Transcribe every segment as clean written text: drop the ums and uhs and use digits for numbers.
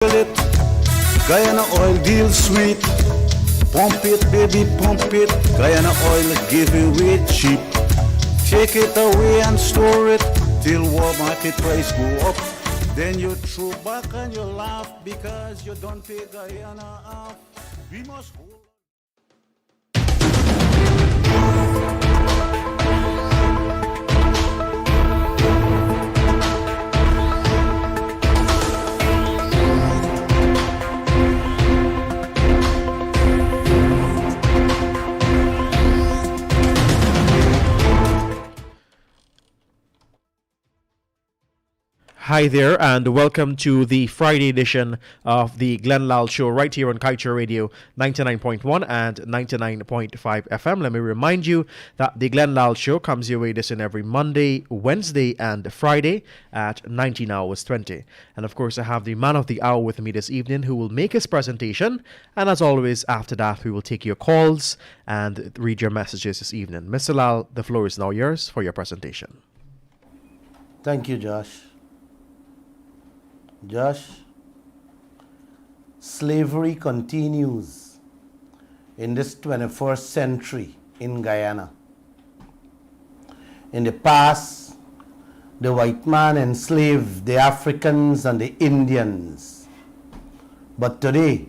it. Guyana oil deal sweet. Pump it, baby, pump it. Guyana oil give away cheap. Take it away and store it till world market price go up. Then you throw back and you laugh because you don't pay Guyana off. We must hold. Hi there, and welcome to the Friday edition of the Lall Show right here on Kaieteur Radio 99.1 and 99.5 FM. Let me remind you that the Lall Show comes your way this and every Monday, Wednesday, and Friday at 19 hours 20. And of course, I have the man of the hour with me this evening who will make his presentation. And as always, after that, we will take your calls and read your messages this evening. Mr. Lall, the floor is now yours for your presentation. Thank you, Josh. Josh, slavery continues in this 21st century in Guyana. In the past, the white man enslaved the Africans and the Indians. But today,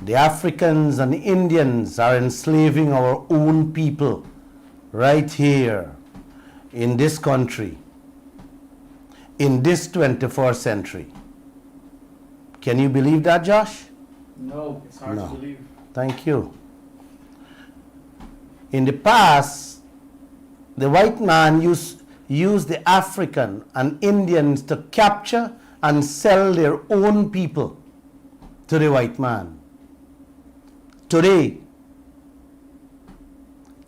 the Africans and the Indians are enslaving our own people right here in this country, in this 21st century. Can you believe that, Josh? No, it's hard to believe. Thank you. In the past, the white man used the African and Indians to capture and sell their own people to the white man. Today,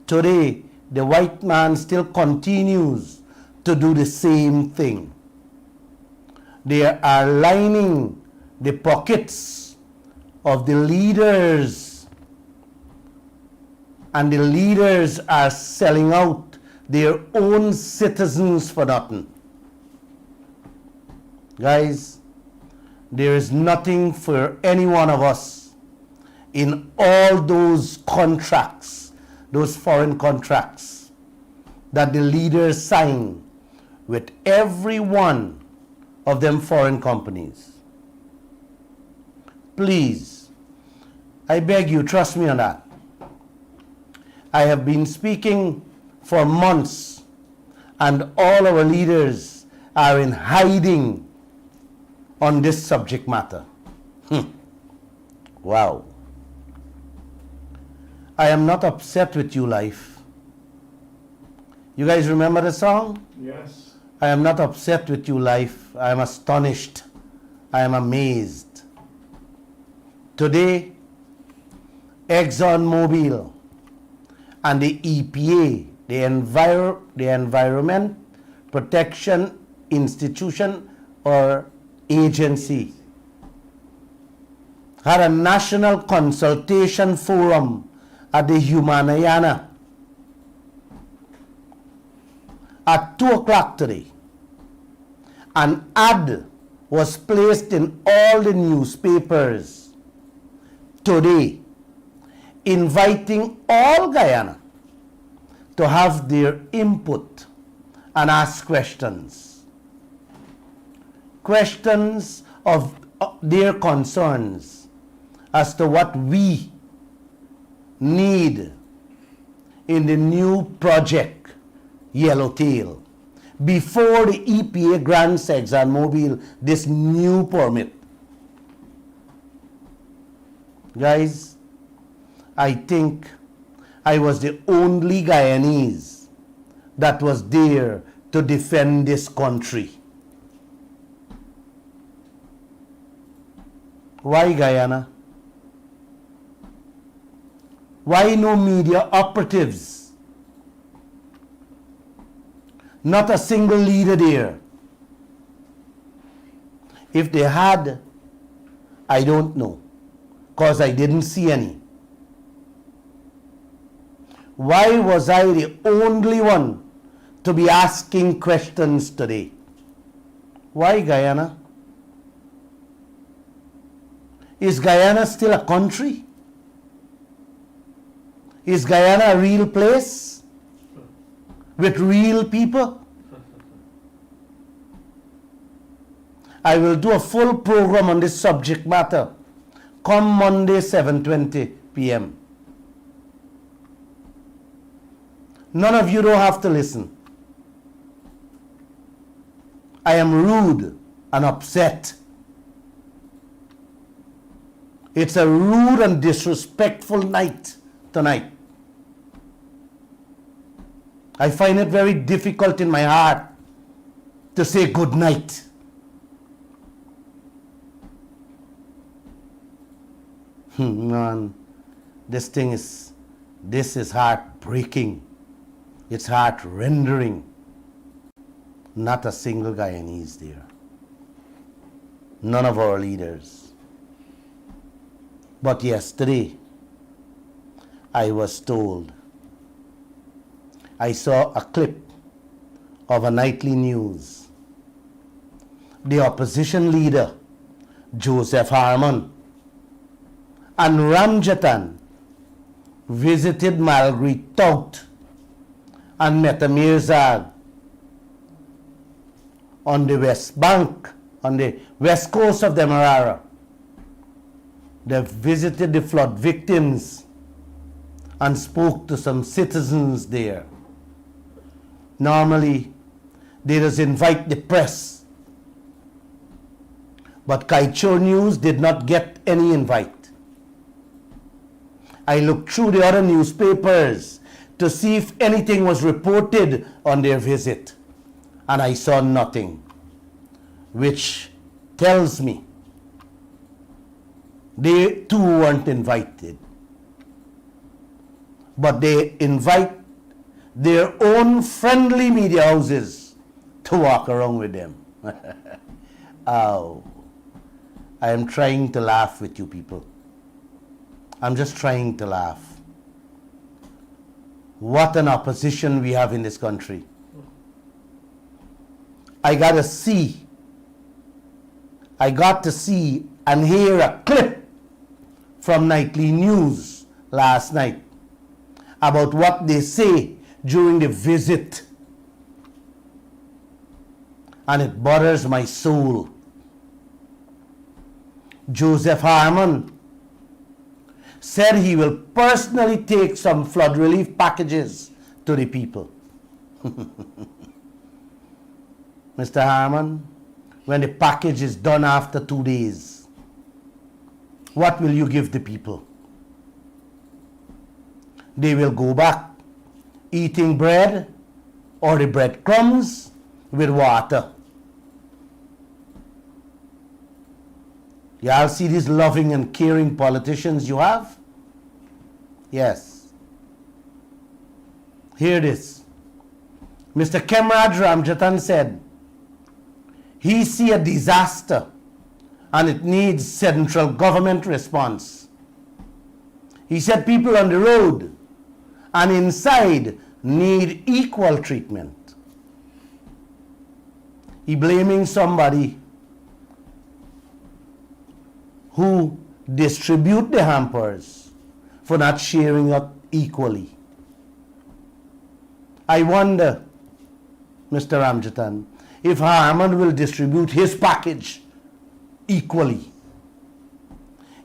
the white man still continues to do the same thing. They are lining the pockets of the leaders, and the leaders are selling out their own citizens for nothing. Guys, there is nothing for any one of us in all those contracts, those foreign contracts that the leaders sign with every one of them foreign companies. Please, I beg you, trust me on that. I have been speaking for months, and all our leaders are in hiding on this subject matter. Wow. I am not upset with you, life. You guys remember the song? Yes. I am not upset with you, life. I am astonished. I am amazed. Today, ExxonMobil and the EPA, the Environment Protection Institution or Agency, had a national consultation forum at the Humanayana at 2 o'clock today. An ad was placed in all the newspapers today inviting all Guyana to have their input and ask questions. Questions of their concerns as to what we need in the new project Yellowtail before the EPA grants ExxonMobil this new permit. Guys, I think I was the only Guyanese that was there to defend this country. Why Guyana? Why no media operatives? Not a single leader there. If they had, I don't know, because I didn't see any. Why was I the only one to be asking questions today? Why Guyana? Is Guyana still a country? Is Guyana a real place with real people? I will do a full program on this subject matter come Monday 7:20 p.m. None of you don't have to listen. I am rude and upset. It's a rude and disrespectful night tonight. I find it very difficult in my heart to say good night. Man, this is heartbreaking. It's heart-rendering. Not a single Guyanese there. None of our leaders. But yesterday, I was told, I saw a clip of a nightly news. The opposition leader, Joseph Harman, and Ramjatan visited Marguerite Tout and Meta Mirzad on the west bank, on the west coast of the Demerara. They visited the flood victims and spoke to some citizens there. Normally, they just invite the press. But Kaieteur News did not get any invite. I looked through the other newspapers to see if anything was reported on their visit, and I saw nothing, which tells me they too weren't invited. But they invite their own friendly media houses to walk around with them. Oh, I am trying to laugh with you people. I'm just trying to laugh. What an opposition we have in this country. I got to see and hear a clip from nightly news last night about what they say during the visit. And it bothers my soul. Joseph Harman said he will personally take some flood relief packages to the people. Mr. Harman, when the package is done after 2 days, what will you give the people? They will go back eating bread or the breadcrumbs with water. Y'all see these loving and caring politicians you have? Yes. Hear this. Mr. Kemraj Ramjatan said, he see a disaster and it needs central government response. He said people on the road and inside need equal treatment. He blaming somebody who distribute the hampers for not sharing up equally. I wonder, Mr. Ramjatan, if Harman will distribute his package equally.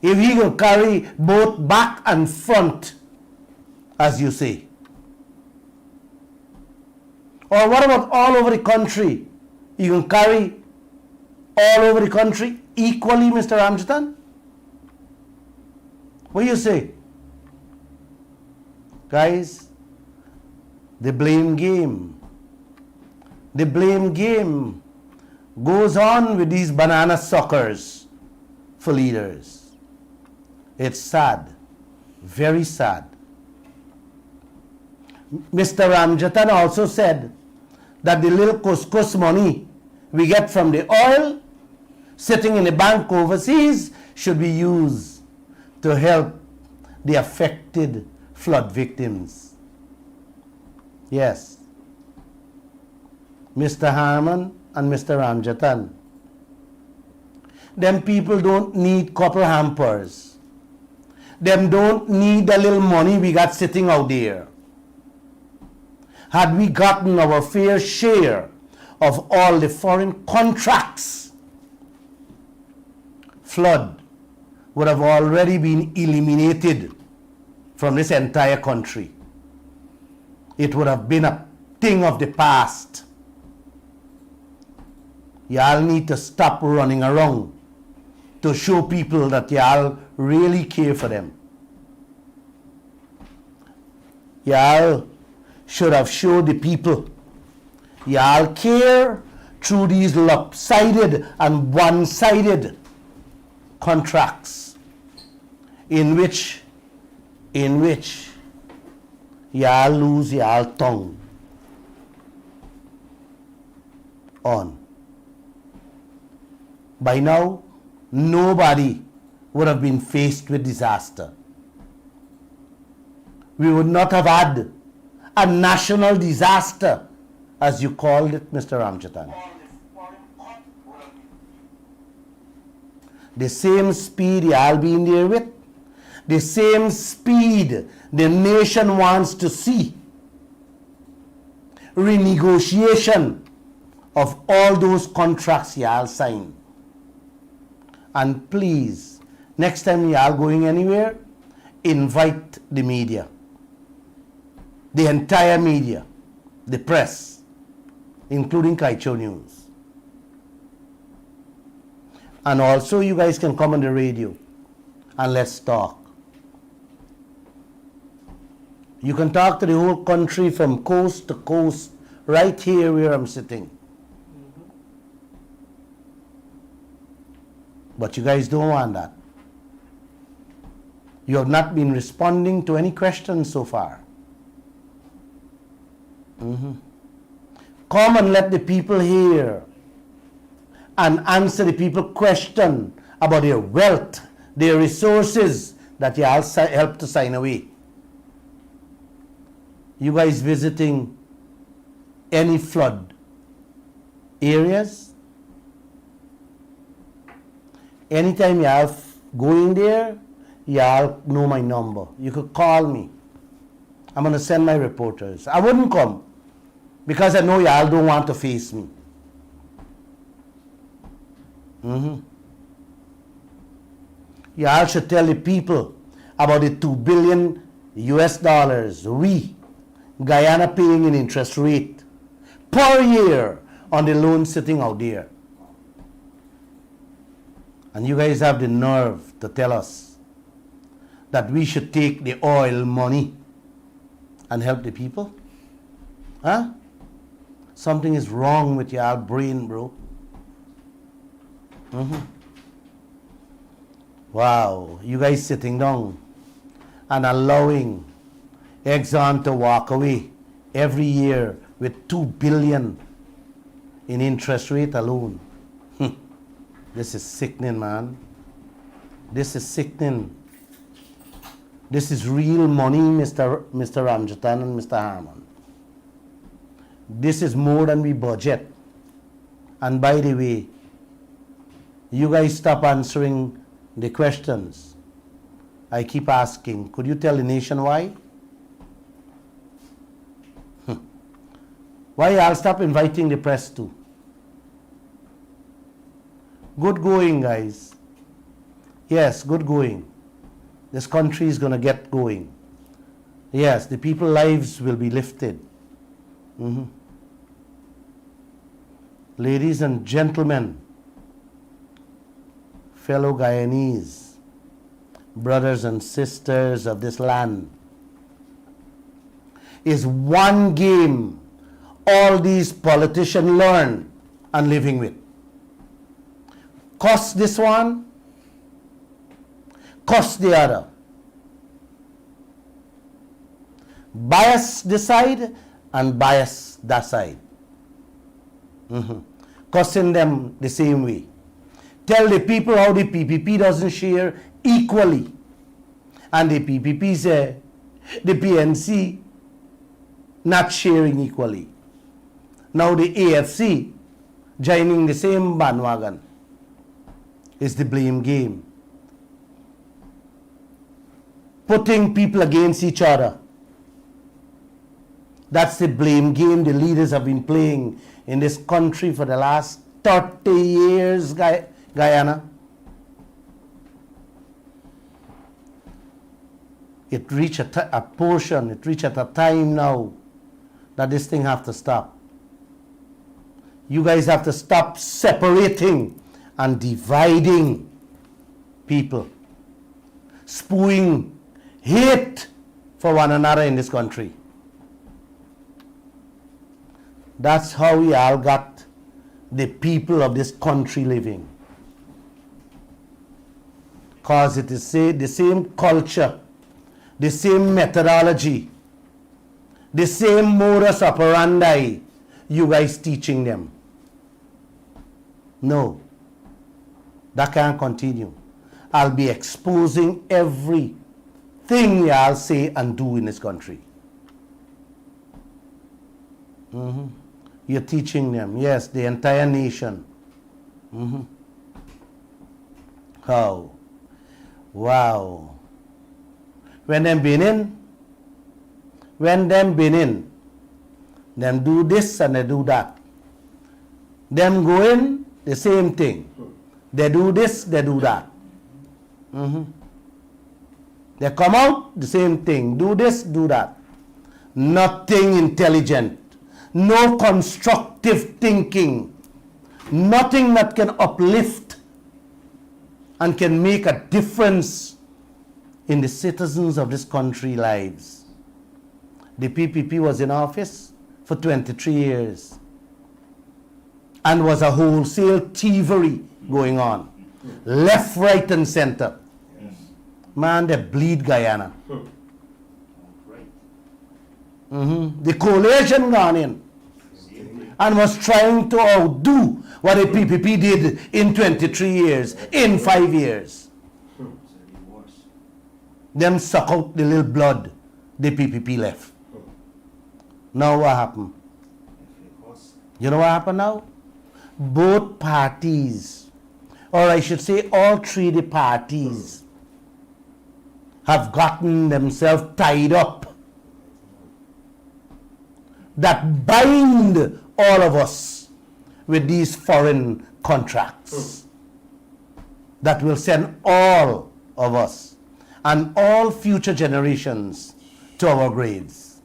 If he will carry both back and front, as you say. Or what about all over the country? You can carry all over the country equally, Mr. Ramjatan? What do you say? Guys, the blame game goes on with these banana suckers for leaders. It's sad, very sad. Mr. Ramjatan also said that the little couscous money we get from the oil sitting in the bank overseas should be used to help the affected flood victims. Yes. Mr. Harman and Mr. Ramjatan, Them people don't need couple hampers. Them don't need the little money we got sitting out there. Had we gotten our fair share of all the foreign contracts, flood would have already been eliminated from this entire country. It would have been a thing of the past. Y'all need to stop running around to show people that y'all really care for them. Y'all should have showed the people y'all care through these lopsided and one-sided contracts in which y'all lose y'all tongue on. By now, nobody would have been faced with disaster. We would not have had a national disaster, as you called it, Mr. Ramchatan. The same speed y'all been there with, the same speed the nation wants to see renegotiation of all those contracts y'all signed. And please, next time y'all going anywhere, invite the media, the entire media, the press, including Kaieteur News. And also you guys can come on the radio and let's talk. You can talk to the whole country from coast to coast, right here where I'm sitting. But you guys don't want that. You have not been responding to any questions so far. Come and let the people hear and answer the people question about their wealth, their resources that you all help to sign away. You guys visiting any flood areas? Anytime you all going there, you all know my number. You could call me. I'm going to send my reporters. I wouldn't come because I know you all don't want to face me. You all should tell the people about the $2 billion US dollars we, Guyana, paying in interest rate per year on the loan sitting out there. And you guys have the nerve to tell us that we should take the oil money and help the people? Huh? Something is wrong with your brain, bro. Wow, you guys sitting down and allowing Exxon to walk away every year with $2 billion in interest rate alone. This is sickening, man. This is sickening. This is real money, Mr. Ramchatan and Mr. Harmon. This is more than we budget. And by the way, you guys stop answering the questions I keep asking. Could you tell the nation why? Why I'll stop inviting the press too? Good going, guys. Yes, good going. This country is going to get going. Yes, the people's lives will be lifted. Ladies and gentlemen, fellow Guyanese, brothers and sisters of this land, is one game all these politicians learn and living with. Cost this one, cost the other. Bias this side and bias that side. Costing them the same way. Tell the people how the PPP doesn't share equally. And the PPP say the PNC not sharing equally. Now the AFC joining the same bandwagon. is the blame game. Putting people against each other. That's the blame game the leaders have been playing in this country for the last 30 years, Guyana. It reached a portion, it reached at a time now that this thing have to stop. You guys have to stop separating and dividing people, spewing hate for one another in this country. That's how we all got the people of this country living. Because it is the same culture, the same methodology, the same modus operandi you guys teaching them. No, that can't continue. I'll be exposing everything y'all say and do in this country. You're teaching them, yes, the entire nation. How? Wow. When them Benin, them do this and they do that. Them go in, the same thing. They do this, they do that. They come out, the same thing. Do this, do that. Nothing intelligent. No constructive thinking. Nothing that can uplift and can make a difference in the citizens of this country's lives. The PPP was in office for 23 years and was a wholesale thievery going on. Left, right, and center. Yes. Man, they bleed Guyana. The coalition gone in and was trying to outdo what the PPP did in 23 years, in 5 years. Them suck out the little blood the PPP left. Now what happened? You know what happened now? Both parties, or I should say all three the parties, have gotten themselves tied up that bind all of us with these foreign contracts that will send all of us and all future generations to our graves.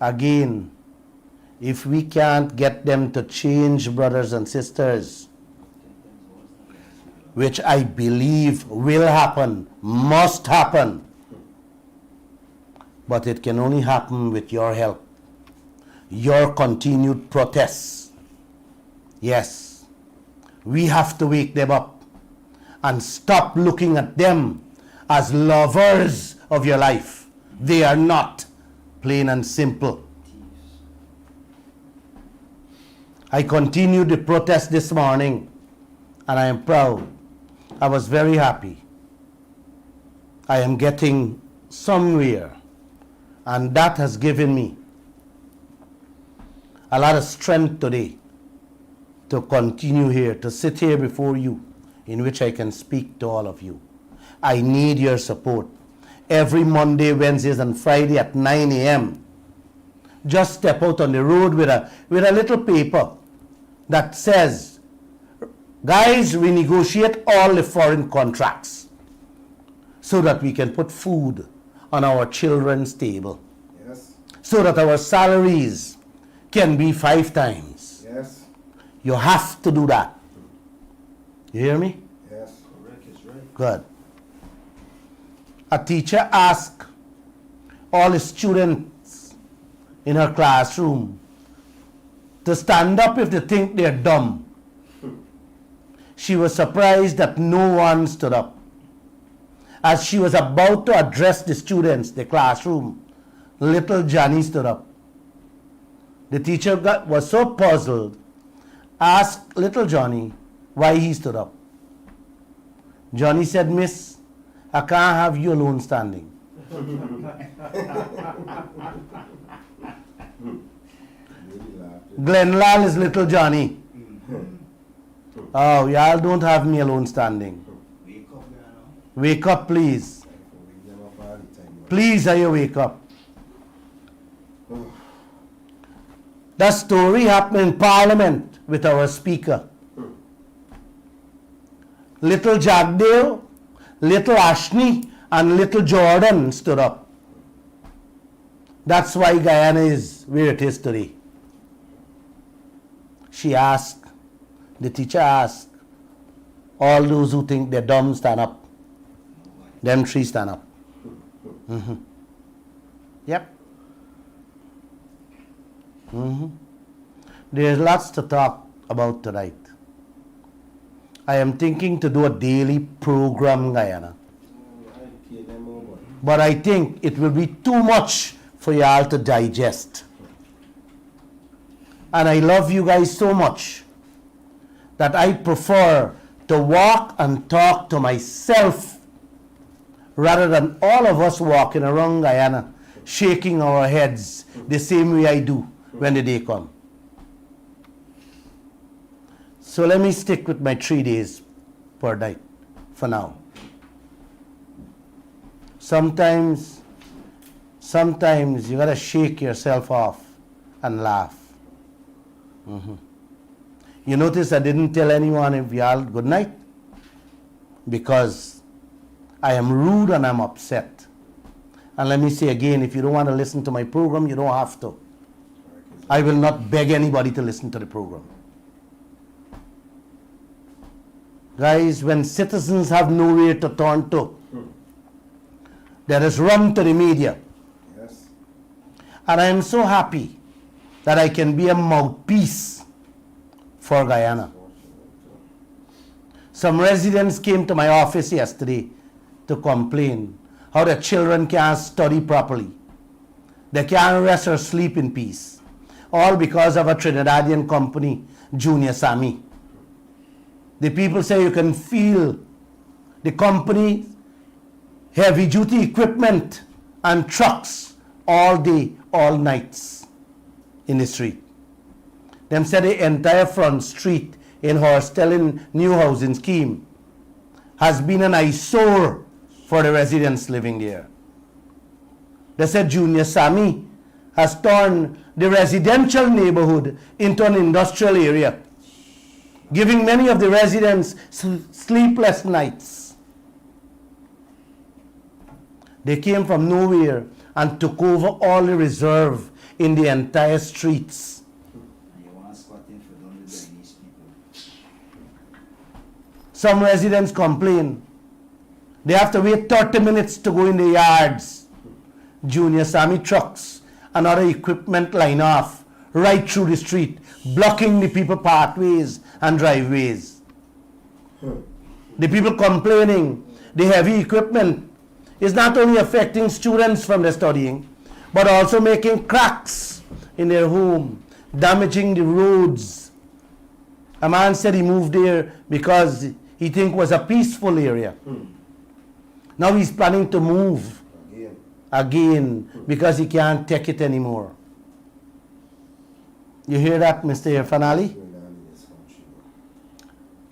Again, if we can't get them to change, brothers and sisters, which I believe will happen, must happen, but it can only happen with your help, your continued protests. Yes, we have to wake them up and stop looking at them as lovers of your life. They are not, plain and simple. I continued the protest this morning and I am proud. I was very happy. I am getting somewhere, and that has given me a lot of strength today to continue here, to sit here before you, in which I can speak to all of you. I need your support. Every Monday, Wednesdays, and Friday at 9 a.m., just step out on the road with a little paper that says, guys, renegotiate all the foreign contracts so that we can put food on our children's table. Yes. So that our salaries can be 5 times. Yes. You have to do that. You hear me? Yes. Correct is right. Good. A teacher asked all the students in her classroom to stand up if they think they're dumb. She was surprised that no one stood up. As she was about to address the students, the classroom, little Johnny stood up. The teacher was so puzzled, asked little Johnny why he stood up. Johnny said, Miss, I can't have you alone standing. Lall is little Johnny. Oh, y'all don't have me alone standing. Wake up, Guyana. Wake up, please. Wake them up all the time. Please, are you wake up? That story happened in Parliament with our speaker. Little Jagdale, little Ashney, and little Jordan stood up. That's why Guyana is where it is today. She asked, the teacher asked, all those who think they're dumb, stand up. Them three stand up. Yep. There's lots to talk about tonight. I am thinking to do a daily program, Guyana. But I think it will be too much for y'all to digest. And I love you guys so much that I prefer to walk and talk to myself rather than all of us walking around Guyana shaking our heads the same way I do when the day comes. So let me stick with my 3 days per night for now. Sometimes you gotta shake yourself off and laugh. You notice I didn't tell anyone if y'all good night because I am rude and I'm upset. And let me say again, if you don't want to listen to my program, you don't have to. I will not beg anybody to listen to the program. Guys, when citizens have nowhere to turn to, they just run to the media. Yes. And I am so happy that I can be a mouthpiece for Guyana. Some residents came to my office yesterday to complain how their children can't study properly. They can't rest or sleep in peace. All because of a Trinidadian company, Junior Sammy. The people say you can feel the company heavy duty equipment and trucks all day, all nights in the street. Them said the entire front street in Horstellin new housing scheme has been an eyesore for the residents living there. They said Junior Sammy has turned the residential neighborhood into an industrial area, giving many of the residents sleepless nights. They came from nowhere and took over all the reserve in the entire streets. And you want to squat in for the Chinese people. Some residents complain. They have to wait 30 minutes to go in the yards. Junior Sammy trucks and other equipment line off right through the street, blocking the people pathways and driveways. The people complaining the heavy equipment is not only affecting students from their studying, but also making cracks in their home, damaging the roads. A man said he moved there because he think it was a peaceful area. Now he's planning to move again because he can't take it anymore. You hear that, Mr. Irfan Ali?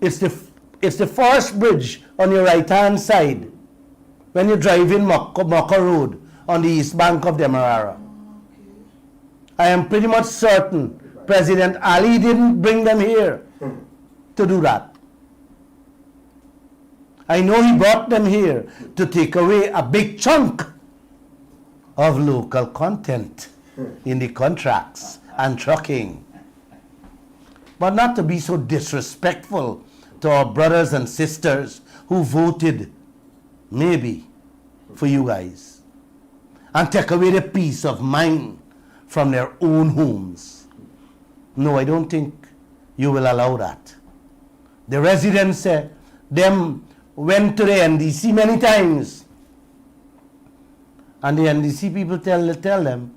It's the first bridge on your right-hand side when you drive in Mokka Road on the east bank of Demerara. I am pretty much certain President Ali didn't bring them here to do that. I know he brought them here to take away a big chunk of local content in the contracts and trucking. But not to be so disrespectful to our brothers and sisters who voted maybe for you guys and take away the peace of mind from their own homes. No, I don't think you will allow that. The residents them went to the NDC many times, and the NDC people tell them,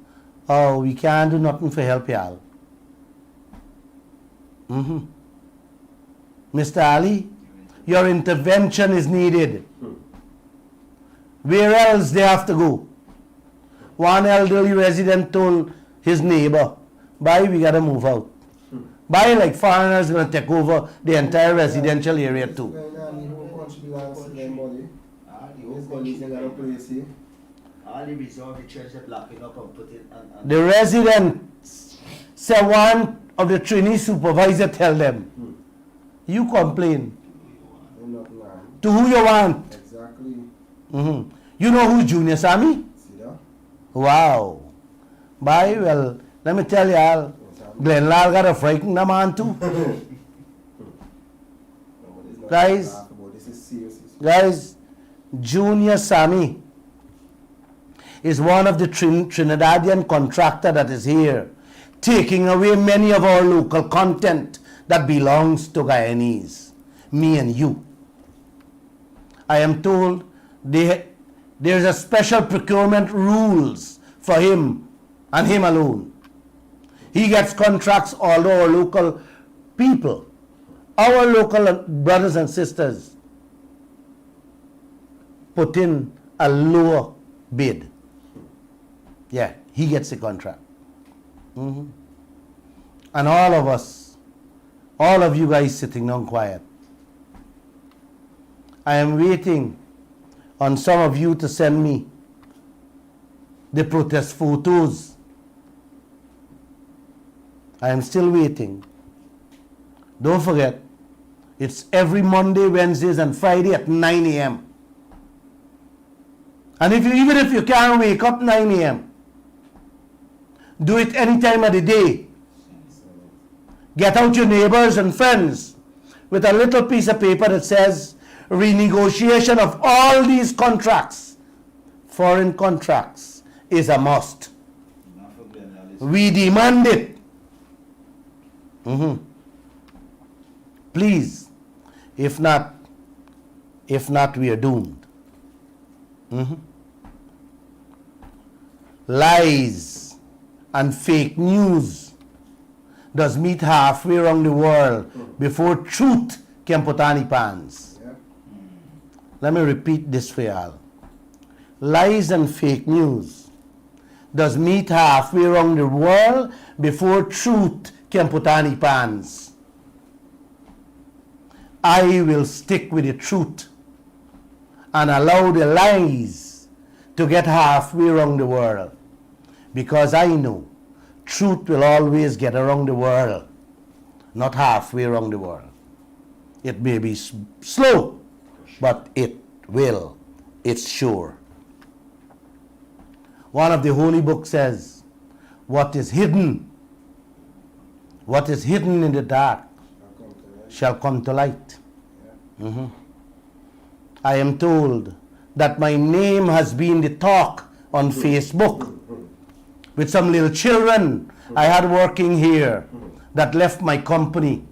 oh, we can't do nothing for help y'all. Mr. Ali, your intervention is needed. Where else they have to go? One elderly resident told his neighbor, "Bye, we gotta move out." Buy like foreigners going to take over the entire residential area too. All the resolve the church that blocking up and put it on. The residents say one of the trainee supervisor tell them, you complain. To who you want. Exactly. You know who's Junior Sammy? See that? Wow. Bye, well, let me tell you all, Glenn Lall got a frightened man too. Guys, This is serious. Guys, Junior Sammy is one of the Trinidadian contractor that is here, taking away many of our local content that belongs to Guyanese, me and you. I am told there's a special procurement rules for him and him alone. He gets contracts, although our local people, our local brothers and sisters, put in a lower bid. Yeah, he gets the contract. And all of us, all of you guys sitting down quiet, I am waiting on some of you to send me the protest photos. I am still waiting. Don't forget, it's every Monday, Wednesdays, and Friday at 9 a.m. And even if you can't wake up 9 a.m., do it any time of the day. Get out your neighbors and friends with a little piece of paper that says renegotiation of all these contracts, foreign contracts, is a must. We demand it. Please, if not, we are doomed. Lies and fake news does meet halfway around the world before truth can put on the pants. Let me repeat this for y'all. Lies and fake news does meet halfway around the world before truth can put on the pants. I will stick with the truth and allow the lies to get halfway around the world, because I know truth will always get around the world, not halfway around the world. It may be slow, but it will. It's sure. One of the holy books says, what is hidden in the dark shall come to light. I am told that my name has been the talk on Facebook with some little children I had working here that left my company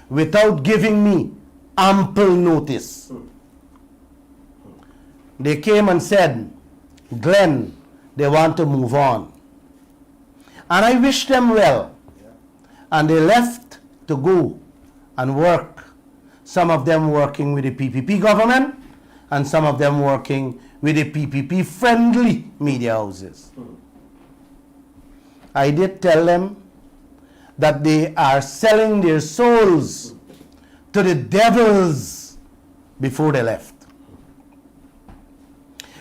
without giving me ample notice. They came and said, Glenn, they want to move on. And I wished them well. And they left to go and work. Some of them working with the PPP government, and some of them working with the PPP friendly media houses. I did tell them that they are selling their souls to the devils before they left.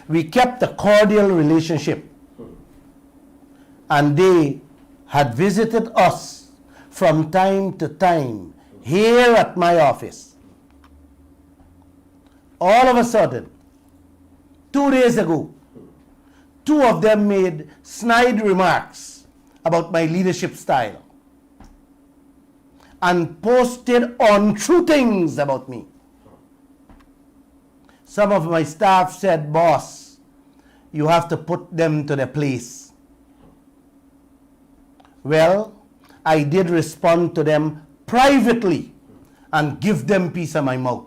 We kept a cordial relationship, and they had visited us from time to time here at my office. All of a sudden, 2 days ago, two of them made snide remarks about my leadership style and posted untrue things about me. Some of my staff said, boss, you have to put them to their place. Well, I did respond to them privately and give them peace of my mouth.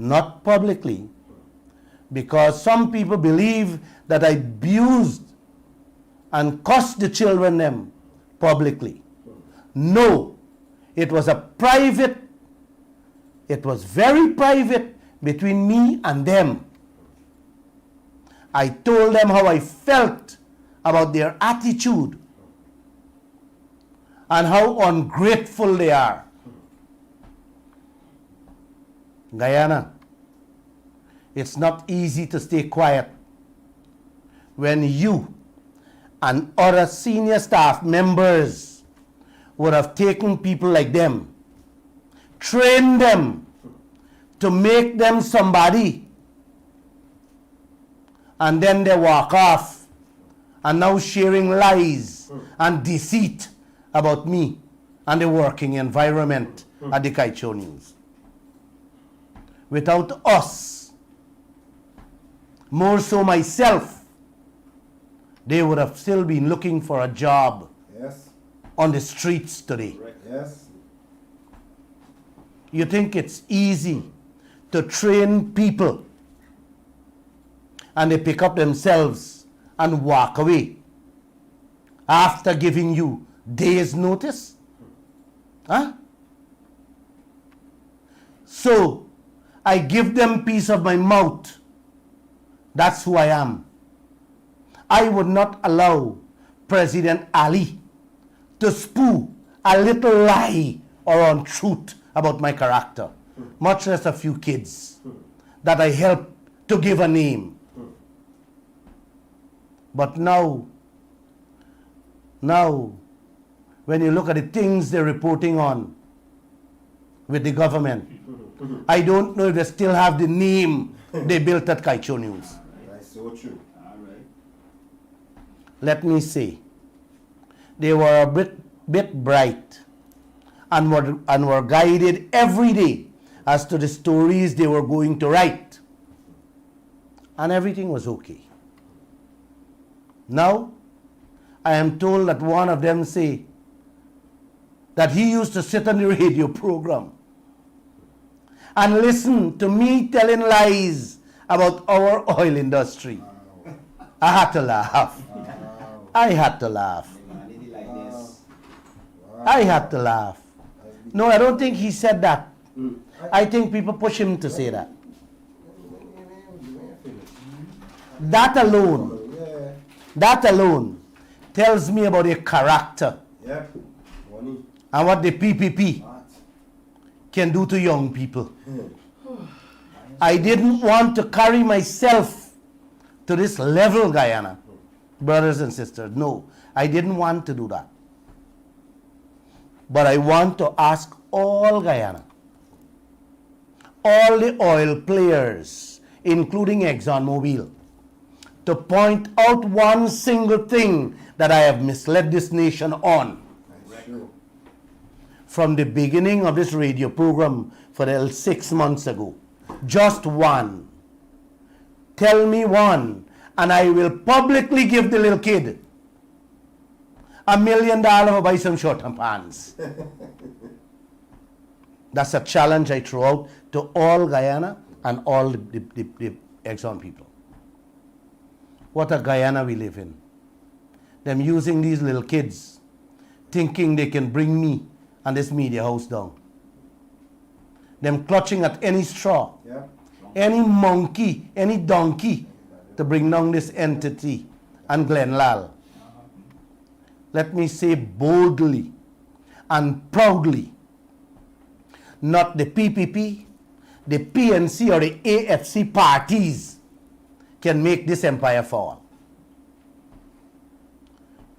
Not publicly, because some people believe that I abused and cussed the children them publicly. No, it was very private between me and them. I told them how I felt about their attitude. and how ungrateful they are. Guyana, it's not easy to stay quiet when you and other senior staff members would have taken people like them, trained them to make them somebody, and then they walk off and now sharing lies and deceit about me and the working environment at the Kaieteur News. Without us, more so myself, they would have still been looking for a job Yes. on the streets today. Yes. You think it's easy to train people and they pick up themselves and walk away after giving you days notice? Huh? So I give them piece of my mouth. That's who I am. I would not allow President Ali to spew a little lie or untruth about my character, much less a few kids that I helped to give a name. But now, when you look at the things they're reporting on with the government, I don't know if they still have the name they built at Kaieteur News. That's so true. Let me say, they were a bit bright and were guided every day as to the stories they were going to write. And everything was okay. Now, I am told that one of them say that he used to sit on the radio program and listen to me telling lies about our oil industry. I had to laugh. I had to laugh. I had to laugh. No, I don't think he said that. I think people push him to say that. That alone tells me about your character Yep. Money. and what the PPP can do to young people. I didn't want to carry myself to this level, Guyana, brothers and sisters. No, I didn't want to do that. But I want to ask all Guyana, all the oil players, including ExxonMobil, to point out one single thing that I have misled this nation on. That's true. From the beginning of this radio program for the 6 months ago. Just one. Tell me one, and I will publicly give the little kid $1 million to buy some short-term pants. That's a challenge I throw out to all Guyana and all the Exxon people. What a Guyana we live in. Them using these little kids, thinking they can bring me and this media house down. Them clutching at any straw, Yep. any monkey, any donkey to bring down this entity and Glenn Lall. Let me say boldly and proudly, not the PPP, the PNC or the AFC parties can make this empire fall.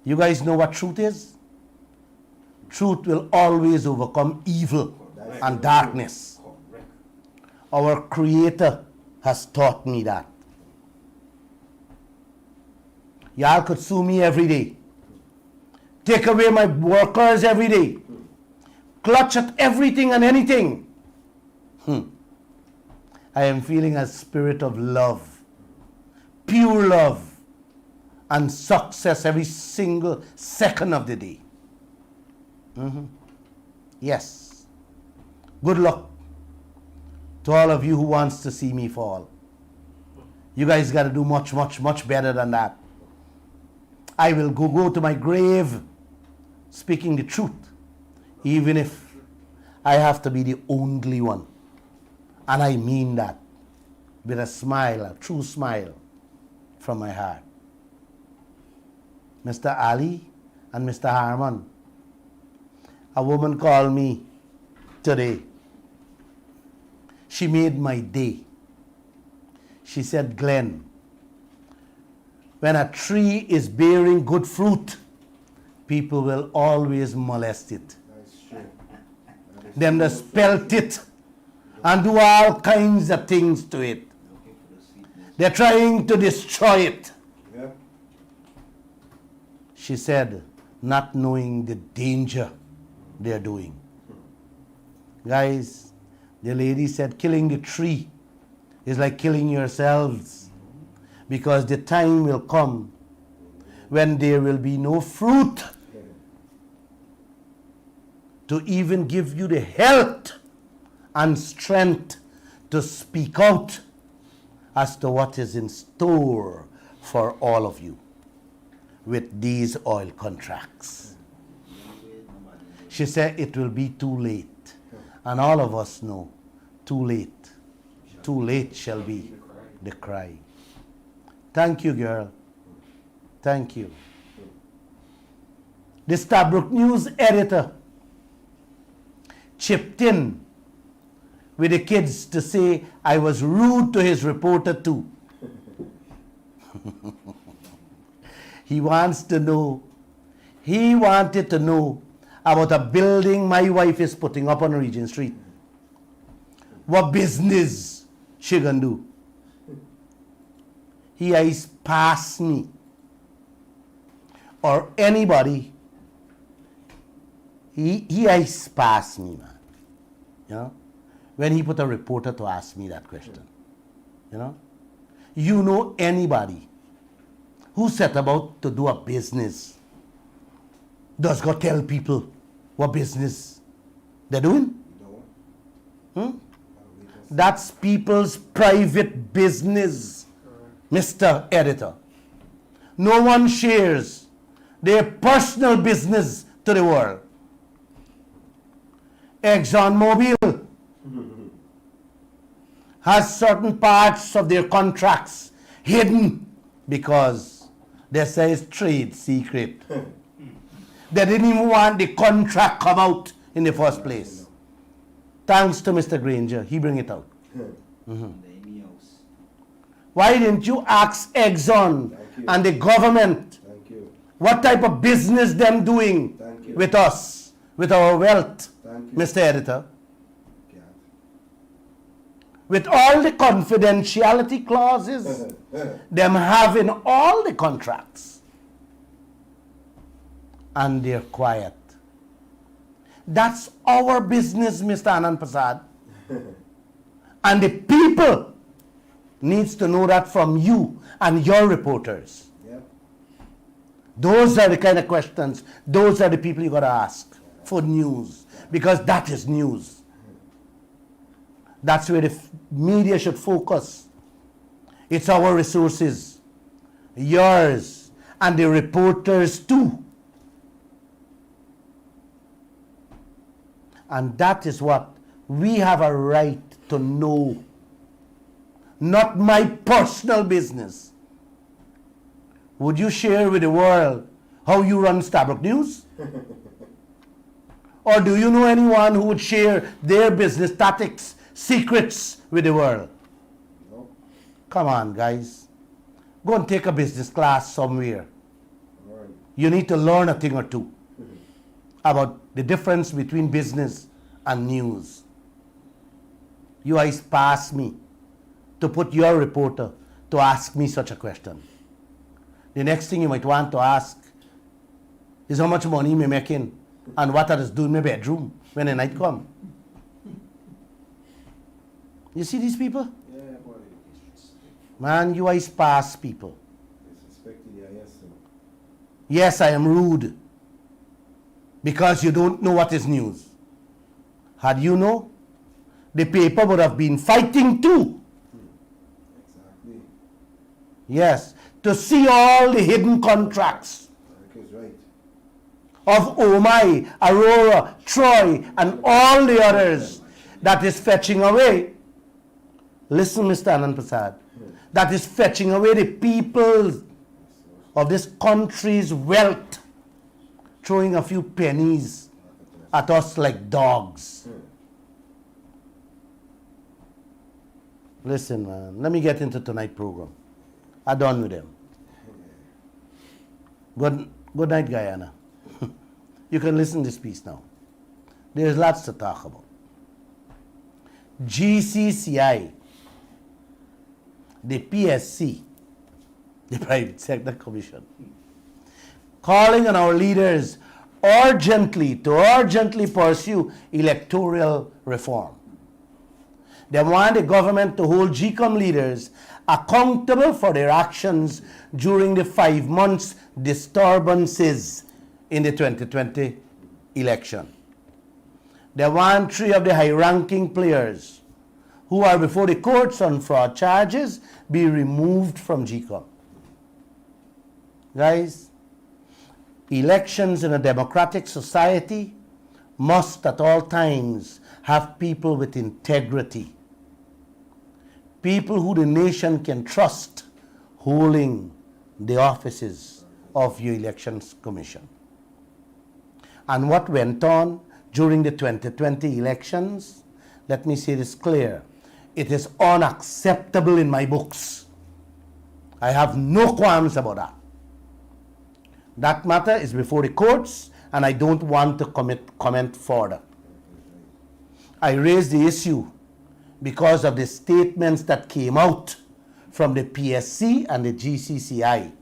You guys know what truth is? Truth will always overcome evil and darkness. Our Creator has taught me that. Y'all could sue me every day. Take away my workers every day. Clutch at everything and anything. I am feeling a spirit of love, pure love, and success every single second of the day. Yes. Good luck to all of you who wants to see me fall. You guys got to do much, much, much better than that. I will go to my grave speaking the truth, even if I have to be the only one. And I mean that with a smile, a true smile from my heart. Mr. Ali and Mr. Harman, A woman called me today. She made my day. She said, Glenn, when a tree is bearing good fruit, people will always molest it. That's true. Them just pelt it and do all kinds of things to it. They're trying to destroy it. Yeah. She said, not knowing the danger they're doing. Guys, the lady said killing the tree is like killing yourselves, because the time will come when there will be no fruit to even give you the health and strength to speak out as to what is in store for all of you with these oil contracts. She said it will be too late. And all of us know, too late. Too late shall be the cry. Thank you, girl. Thank you. The Stabrook News editor chipped in with the kids to say I was rude to his reporter too. He wanted to know about a building my wife is putting up on Regent Street. What business she gonna do? He has passed me or anybody. He has passed me, man. You know? When he put a reporter to ask me that question. You know anybody who set about to do a business does go tell people what business they're doing? No. That's people's private business, Mr. Editor. No one shares their personal business to the world. ExxonMobil has certain parts of their contracts hidden because they say it's trade secret. They didn't even want the contract come out in the first place. Thanks to Mr. Granger, he bring it out. Why didn't you ask Exxon and the government Thank you. what type of business them doing Thank you. with us, with our wealth, Thank you. Mr. Editor? Yeah. With all the confidentiality clauses, them having all the contracts, and they're quiet. That's our business, Mr. Anand Prasad. And the people needs to know that from you and your reporters. Yeah. Those are the kind of questions, those are the people you got to ask for news, because that is news. That's where the media should focus. It's our resources, yours, and the reporters too. And that is what we have a right to know. Not my personal business. Would you share with the world how you run Stabrook News? Or do you know anyone who would share their business tactics, secrets with the world? No. Come on, guys. Go and take a business class somewhere. All right. You need to learn a thing or two about the difference between business and news. You guys passed me to put your reporter to ask me such a question. The next thing you might want to ask is how much money me making and what I just do in my bedroom when the night come. You see these people? Yeah, boy. Man, you guys pass people. Disrespecting you, yes, sir. Yes, I am rude because you don't know what is news. Had you know, the paper would have been fighting too. Exactly. Yes, to see all the hidden contracts Eric is right. of Omai, Aurora, Troy, and all the others that is fetching away. Listen, Mr. Anand Prasad, that is fetching away the people of this country's wealth, throwing a few pennies at us like dogs. Listen, man, let me get into tonight's program. I'm done with them. Good night, Guyana. You can listen to this piece now. There's lots to talk about. GCCI, the PSC, the Private Sector Commission, calling on our leaders urgently pursue electoral reform. They want the government to hold GCOM leaders accountable for their actions during the 5 months disturbances in the 2020 election. They want 3 of the high-ranking players who are before the courts on fraud charges be removed from GCOM. Guys, elections in a democratic society must at all times have people with integrity, people who the nation can trust holding the offices of your elections commission. And what went on during the 2020 elections, let me say this clear, it is unacceptable in my books. I have no qualms about that. That matter is before the courts, and I don't want to comment further. I raised the issue because of the statements that came out from the PSC and the GCCI.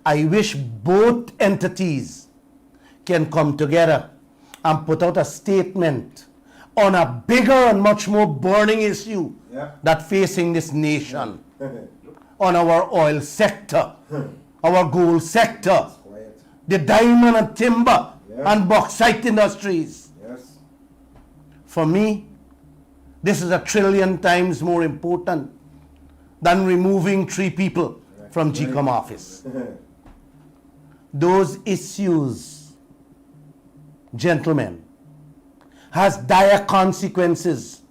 I wish both entities can come together and put out a statement on a bigger and much more burning issue that facing this nation, on our oil sector, our gold sector, the diamond and timber and bauxite industries. Yes. For me, this is 1 trillion times more important than removing 3 people from GCOM office. Those issues, gentlemen, has dire consequences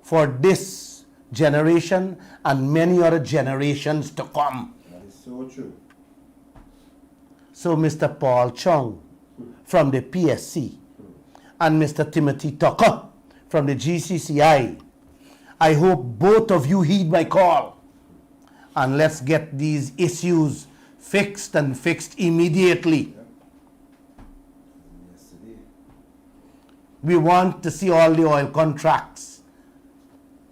for this generation and many other generations to come. That is so true. So Mr. Paul Chung from the PSC and Mr. Timothy Tucker from the GCCI, I hope both of you heed my call and let's get these issues fixed and fixed immediately. Yesterday. We want to see all the oil contracts,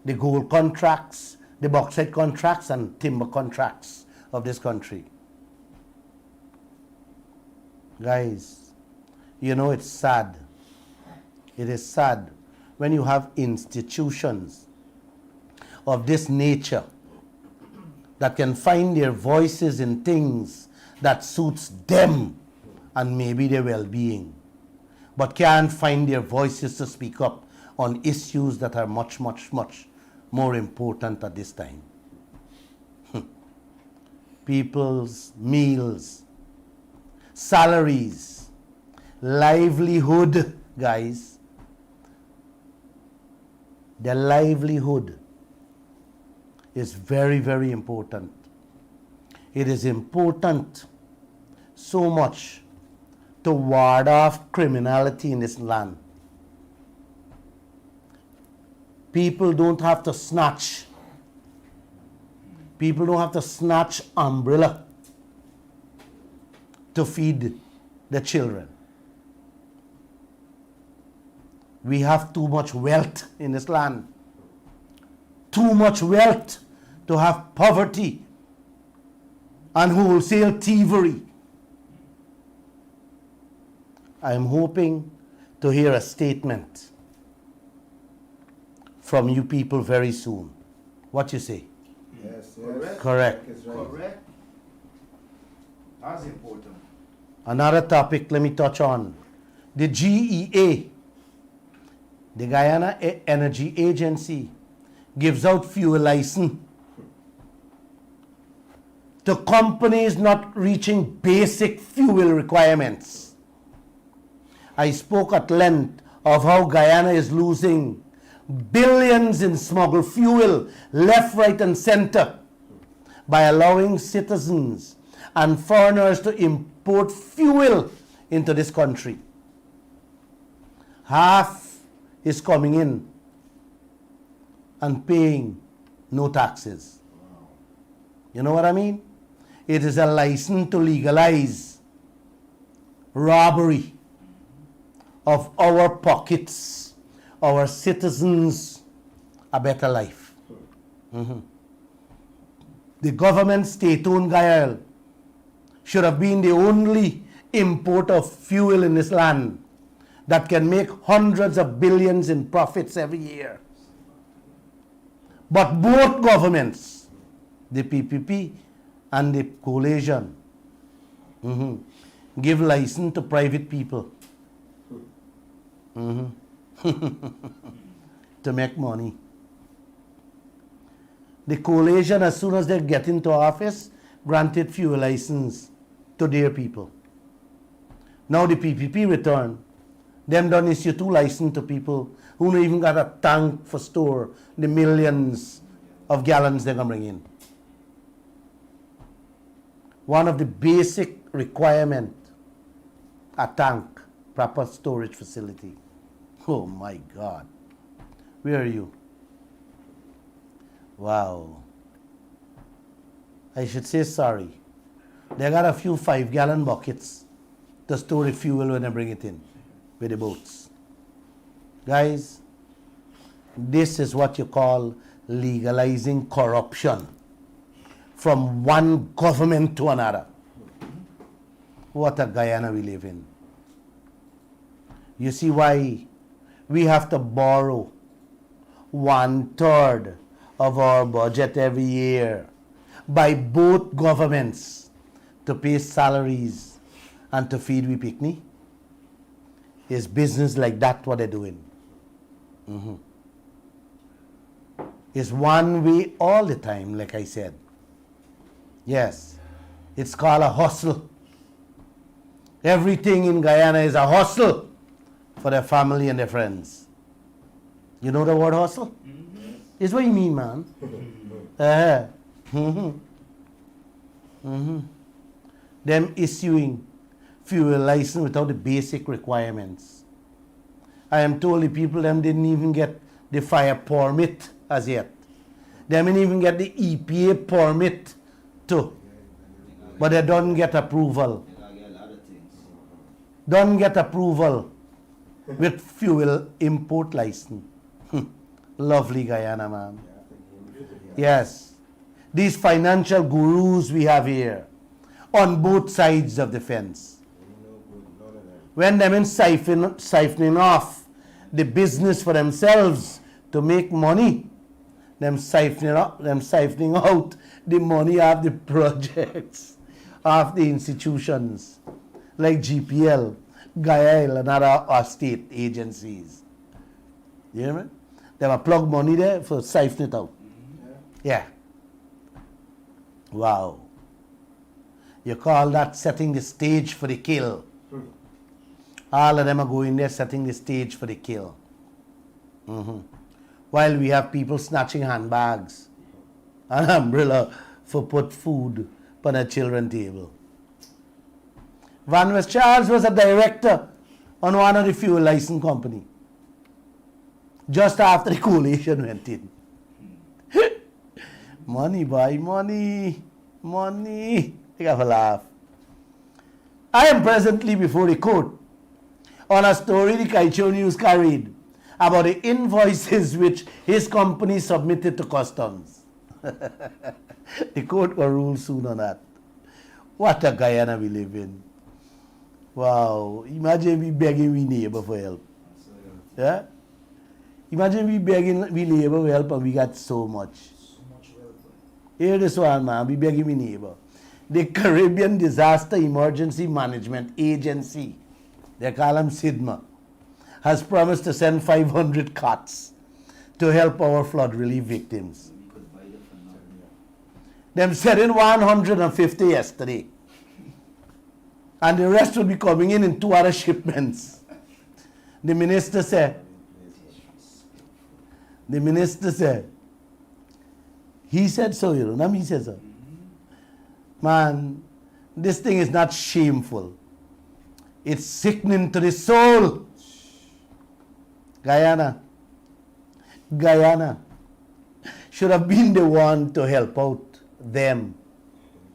the gold contracts, the bauxite contracts and timber contracts of this country. Guys, you know it's sad. It is sad when you have institutions of this nature that can find their voices in things that suits them and maybe their well-being, but can't find their voices to speak up on issues that are much, much, much more important at this time. People's meals, salaries, livelihood, guys. Their livelihood is very, very important. It is important so much to ward off criminality in this land. People don't have to snatch. People don't have to snatch umbrella to feed the children. We have too much wealth in this land. Too much wealth to have poverty and wholesale thievery. I am hoping to hear a statement from you people very soon. What you say? Yes, yes. Correct. That is right. Correct. That's important. Another topic let me touch on. The GEA, the Guyana Energy Agency, gives out fuel license to companies not reaching basic fuel requirements. I spoke at length of how Guyana is losing billions in smuggled fuel left, right and center by allowing citizens and foreigners to import fuel into this country. half is coming in and paying no taxes. You know what I mean? It is a license to legalize robbery of our pockets, our citizens, a better life. The government state-owned Gael should have been the only import of fuel in this land that can make hundreds of billions in profits every year. But both governments, the PPP and the coalition, give license to private people to make money. The coalition, as soon as they get into office, granted fuel license to their people. Now the PPP return, them done issue 2 license to people who don't even got a tank for store the millions of gallons they're going to bring in. One of the basic requirement, a tank, proper storage facility. Oh my God. Where are you? Wow. I should say sorry. They got a few 5-gallon buckets to store the fuel when they bring it in with the boats. Guys, this is what you call legalizing corruption from one government to another. What a Guyana we live in. You see why we have to borrow 1/3 of our budget every year by both governments to pay salaries and to feed we picnic? It's business like that what they're doing. It's one way all the time, like I said. Yes, it's called a hustle. Everything in Guyana is a hustle for their family and their friends. You know the word hustle? It's what you mean, man. Them issuing fuel license without the basic requirements. I am told the people them didn't even get the fire permit as yet. They didn't even get the EPA permit too. But they don't get approval. Don't get approval with fuel import license. Lovely Guyana, man. Yes. These financial gurus we have here on both sides of the fence. When them in siphoning off the business for themselves to make money, them siphoning out the money of the projects of the institutions like GPL, GAIL, and other state agencies. You hear me? They have a plug money there for siphoning it out. Yeah. Wow. You call that setting the stage for the kill. All of them are going there setting the stage for the kill. While we have people snatching handbags and umbrella for put food on a children table. Van West Charles was a director on one of the fuel license company. Just after the coalition went in. Money, boy, money, money. You have a laugh. I am presently before the court on a story the Kaieteur News carried about the invoices which his company submitted to customs. The court will rule soon on that. What a Guyana we live in. Wow. Imagine we begging we neighbor for help. Yeah? Imagine we begging we neighbor for help and we got so much. Hear this one, man. We begging we neighbor. The Caribbean Disaster Emergency Management Agency, they call them SIDMA, has promised to send 500 cots to help our flood relief victims. Them sending 150 yesterday. And the rest will be coming in 2 other shipments. The minister said, he said so, you know, not me said so. Man, this thing is not shameful. It's sickening to the soul. Guyana should have been the one to help out them.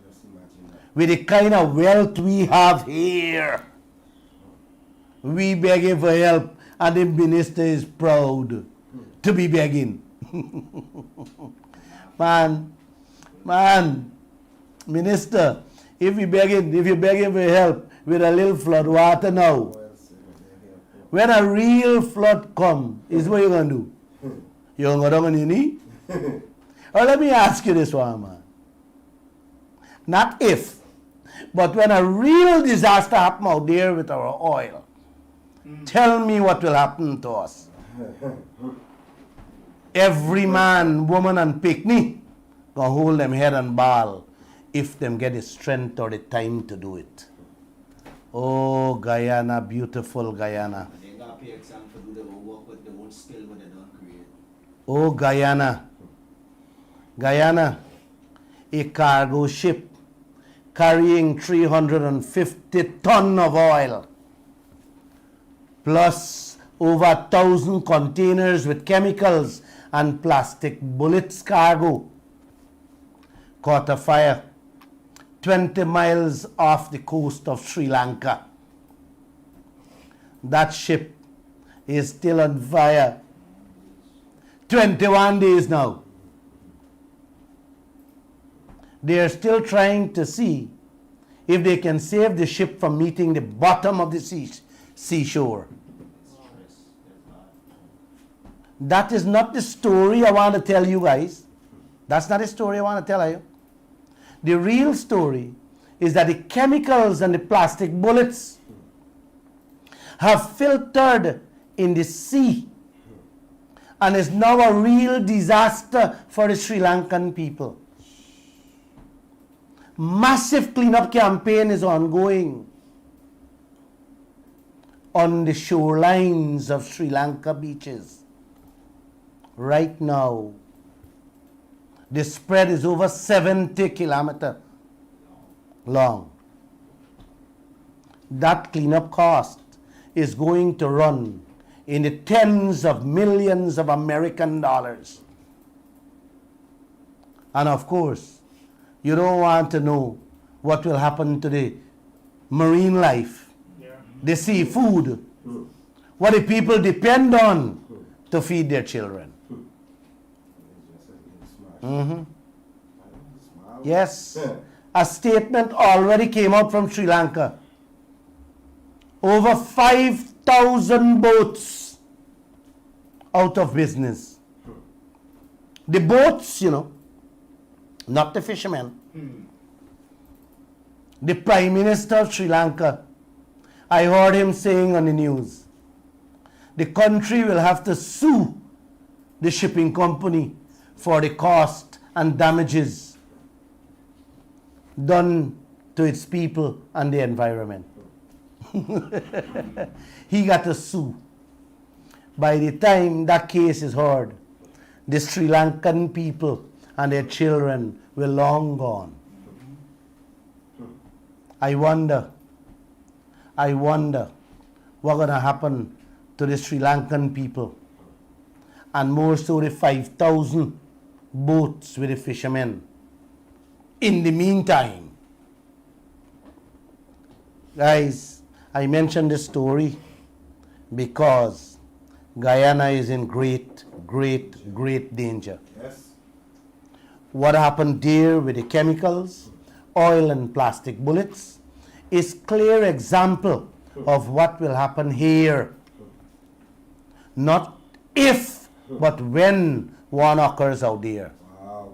Just imagine that. With the kind of wealth we have here, we begging for help, and the minister is proud to be begging. man, minister, if you're begging for help with a little flood water now, Well, say what they here for. when a real flood come, is what you're gonna do? You're gonna go down on your knee? Or let me ask you this one, man. Not if, but when a real disaster happen out there with our oil, tell me what will happen to us. Every man, woman, and picnic gonna hold them head and ball if them get the strength or the time to do it. Oh, Guyana, beautiful Guyana. And they got to pay exam for do the work with the own skill what they don't create. Oh, Guyana, a cargo ship carrying 350 ton of oil, plus over 1,000 containers with chemicals and plastic bullets cargo, caught a fire 20 miles off the coast of Sri Lanka. That ship is still on fire. 21 days now. They are still trying to see if they can save the ship from meeting the bottom of the seashore. That is not the story I want to tell you guys. That's not the story I want to tell you. The real story is that the chemicals and the plastic bullets have filtered in the sea and is now a real disaster for the Sri Lankan people. Massive cleanup campaign is ongoing on the shorelines of Sri Lanka beaches. Right now, the spread is over 70 kilometers long. That cleanup cost is going to run in the tens of millions of American dollars. And of course, you don't want to know what will happen to the marine life, Yeah. the seafood, what the people depend on to feed their children. It's just a little smash. Smile. Yes, a statement already came out from Sri Lanka. Over 5,000 boats out of business. The boats, not the fishermen. The Prime Minister of Sri Lanka, I heard him saying on the news, the country will have to sue the shipping company for the cost and damages done to its people and the environment. He got to sue. By the time that case is heard, the Sri Lankan people and their children were long gone. I wonder what's going to happen to the Sri Lankan people, and more so the 5,000 boats with the fishermen. In the meantime, guys, I mentioned this story because Guyana is in great, great, great danger. Yes. What happened there with the chemicals, oil and plastic bullets is clear example of what will happen here. Not if, but when one occurs out there. Wow.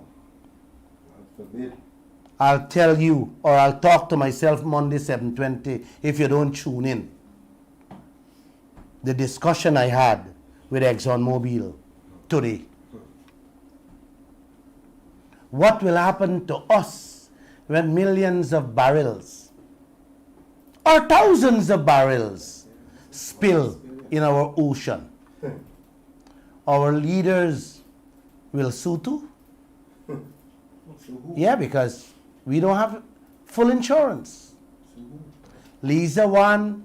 God forbid. I'll tell you, or I'll talk to myself Monday 7:20 if you don't tune in. The discussion I had with ExxonMobil today. What will happen to us when millions of barrels or thousands of barrels spill in our ocean? Our leaders will sue too? Yeah, because we don't have full insurance. Lisa 1,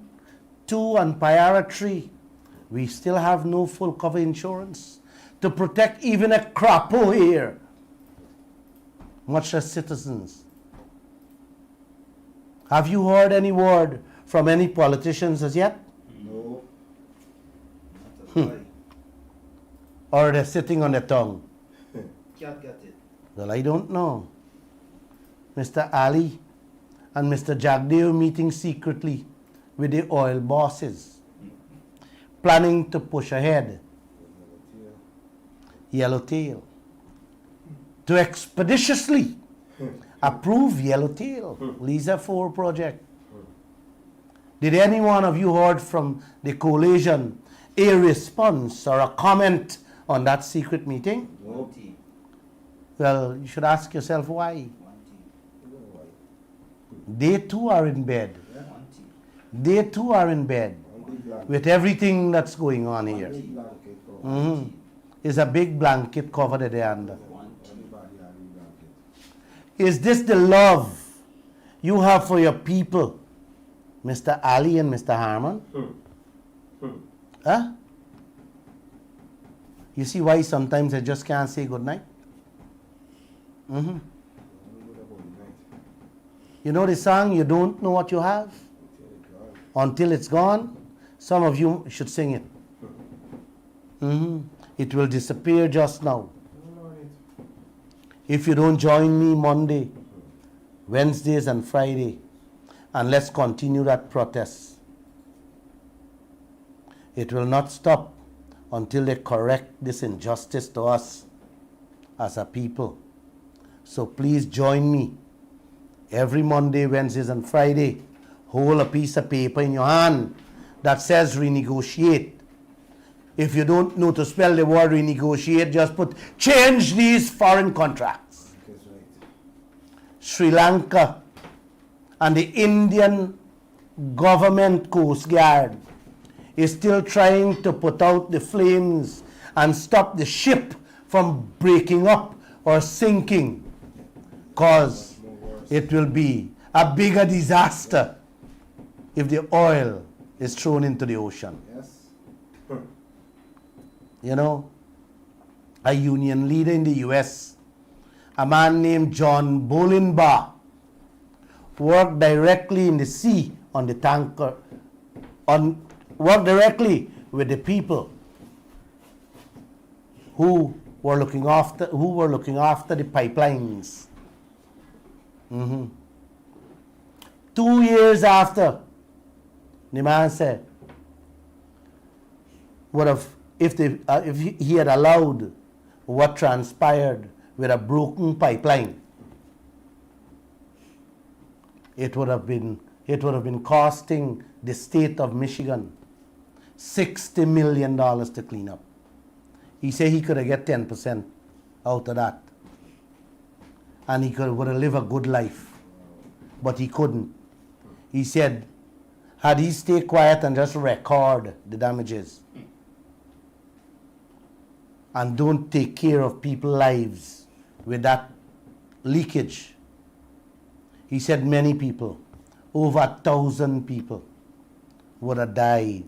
2, and Payara 3 We still have no full cover insurance to protect even a crapo here, much less citizens. Have you heard any word from any politicians as yet? No. Not a lie. Or they're sitting on their tongue? Can't get it. Well, I don't know. Mr. Ali and Mr. Jagdeo meeting secretly with the oil bosses, planning to push ahead Yellowtail, to expeditiously approve Yellowtail, Liza 4 project. Did any one of you heard from the coalition a response or a comment on that secret meeting? One team. Well, you should ask yourself why. One team. They too are in bed. One team. They too are in bed One big blanket. with everything that's going on here. Big blanket for Mhm. It's a big blanket covered at the under. One team. everybody have a blanket. Is this the love you have for your people, Mr. Ali and Mr. Harman? Huh? You see why sometimes I just can't say good night? Mhm. Only good about the night. You know the song, You Don't Know What You Have Until Until it gone. It's Gone? Some of you should sing it. It will disappear just now. If you don't join me Monday, Wednesdays and Friday, and let's continue that protest. It will not stop until they correct this injustice to us as a people. So please join me every Monday, Wednesdays and Friday. Hold a piece of paper in your hand that says renegotiate. If you don't know to spell the word renegotiate, just put change these foreign contracts. That's right. Sri Lanka and the Indian government Coast Guard is still trying to put out the flames and stop the ship from breaking up or sinking, because it will be a bigger disaster if the oil is thrown into the ocean. Yes. You know, a union leader in the US, a man named John Bolinbar, worked directly in the sea on the tanker, worked directly with the people who were looking after the pipelines. 2 years after, the man said, if he had allowed what transpired with a broken pipeline, it would have been costing the state of Michigan $60 million to clean up. He said he could have get 10% out of that, and he would have lived a good life, but he couldn't. He said, had he stayed quiet and just record the damages and don't take care of people's lives with that leakage, he said many people, over 1,000 people, would have died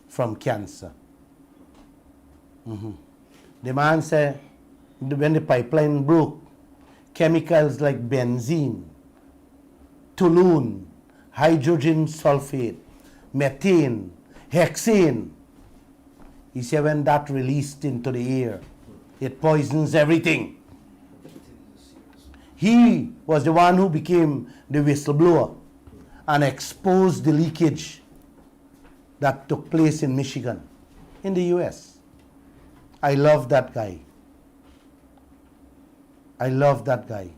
from cancer. The man said when the pipeline broke, chemicals like benzene, toluene, hydrogen sulfate, methane, hexane, he said when that released into the air, it poisons everything. He was the one who became the whistleblower and exposed the leakage that took place in Michigan, in the US. I love that guy. I love that guy.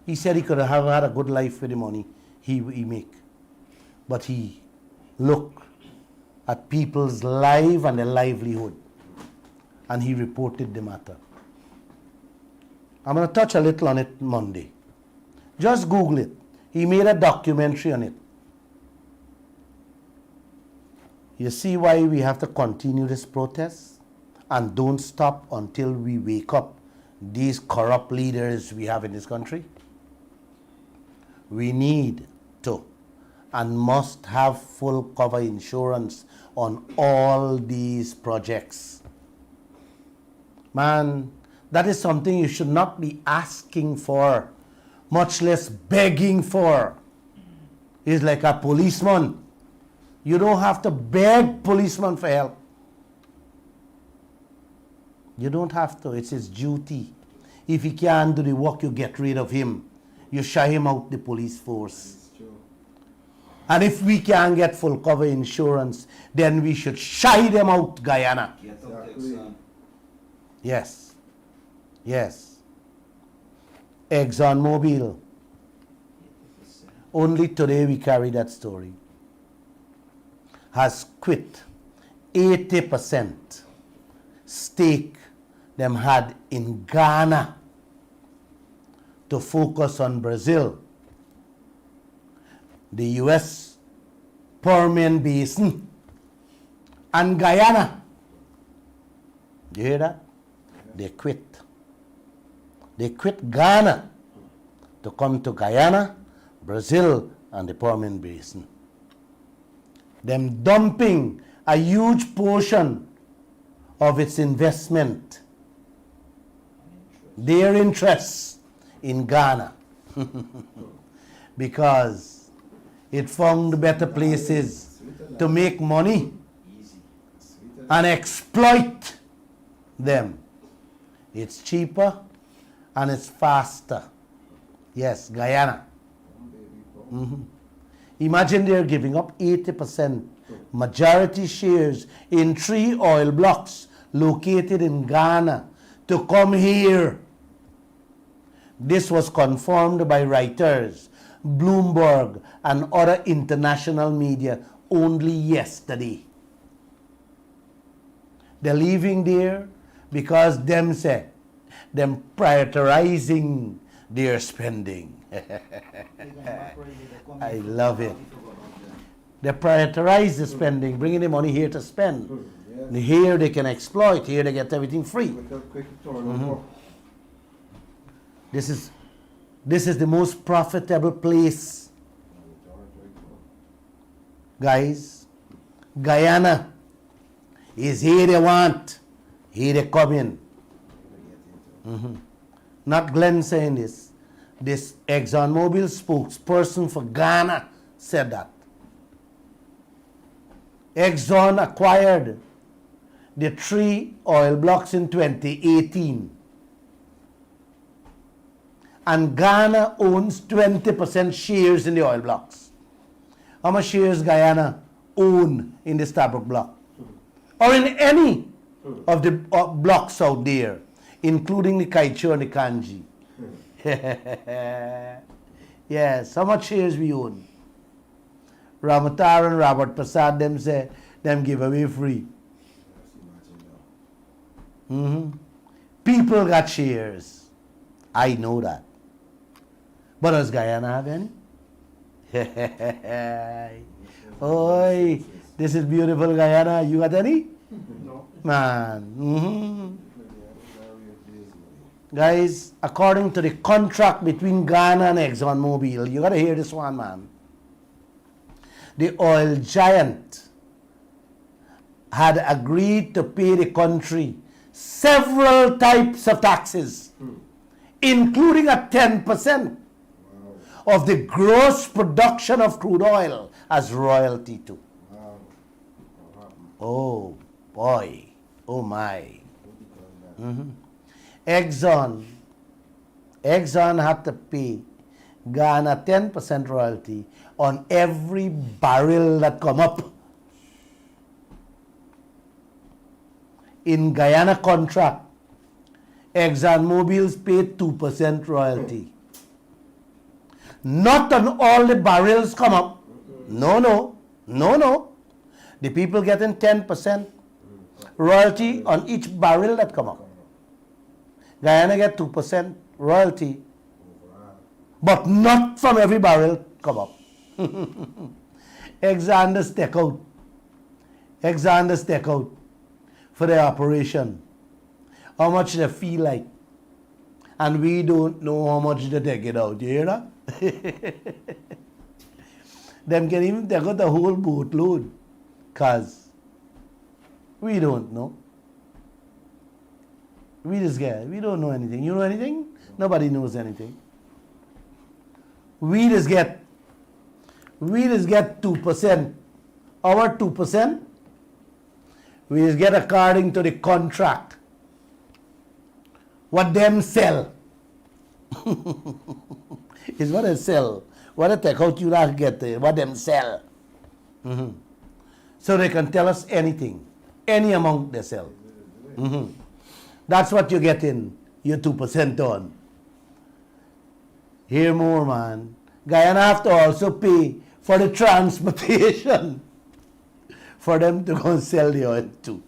He said he could have had a good life with the money he make. But he looked at people's life and their livelihood, and he reported the matter. I'm going to touch a little on it Monday. Just Google it. He made a documentary on it. You see why we have to continue this protest and don't stop until we wake up these corrupt leaders we have in this country? We need to and must have full cover insurance on all these projects. Man, that is something you should not be asking for, much less begging for. It's like a policeman. You don't have to beg policeman for help. You don't have to. It's his duty. If he can't do the work, you get rid of him. You shy him out the police force. It's true. And if we can't get full cover insurance, then we should shy them out, Guyana. Get out Exactly. Exxon. Yes. Yes. ExxonMobil. 80%. Only today we carry that story. Has quit 80% stake them had in Ghana to focus on Brazil, the US Permian Basin, and Guyana. You hear that? They quit. They quit Ghana to come to Guyana, Brazil, and the Permian Basin. Them dumping a huge portion of its investment, their interests in Ghana, because it found better places to make money Easy. and exploit them. It's cheaper and it's faster. Yes, Guyana. Imagine they're giving up 80% majority shares in 3 oil blocks located in Ghana to come here. This was confirmed by Reuters, Bloomberg, and other international media only yesterday. They're leaving there because them say, them prioritizing their spending. I love it. They prioritize the spending, bringing the money here to spend. Yes. Here they can exploit, here they get everything free. Quick turnover. This is the most profitable place, guys. Guyana is here they want, here they come in. Not Glenn saying this. This ExxonMobil spokesperson for Ghana said that. Exxon acquired the 3 oil blocks in 2018. And Ghana owns 20% shares in the oil blocks. How much shares Guyana own in the Stabroek block? Or in any of the blocks out there, including the Kaieteur and the Kanji? Yes, how much shares we own? Ramatar and Robert Prasad, them say, them give away free. People got shares. I know that. But does Guyana have any? Oi, this is beautiful Guyana. You got any? No. Man. Guys, according to the contract between Ghana and ExxonMobil, you gotta hear this one, man. The oil giant had agreed to pay the country several types of taxes, including a 10% of the gross production of crude oil as royalty too. Oh boy, oh my. Exxon had to pay Ghana 10% royalty on every barrel that come up. In Guyana contract, ExxonMobil's paid 2% royalty. Not on all the barrels come up. No. The people getting 10% royalty on each barrel that come up. Guyana get 2% royalty, but not from every barrel come up. Exxon stake out for the operation. How much they feel like. And we don't know how much they get out. You hear that? Them can even take out the whole boatload. Cause we don't know. We just get, we don't know anything. You know anything? Nobody knows anything. We just get 2%. Our 2%, we just get according to the contract. What them sell is what they sell. What they take out, you not get there. What them sell. So they can tell us anything, any amount they sell. That's what you get in your 2% on. Hear more, man. Guyana have to also pay for the transportation for them to go and sell the oil too.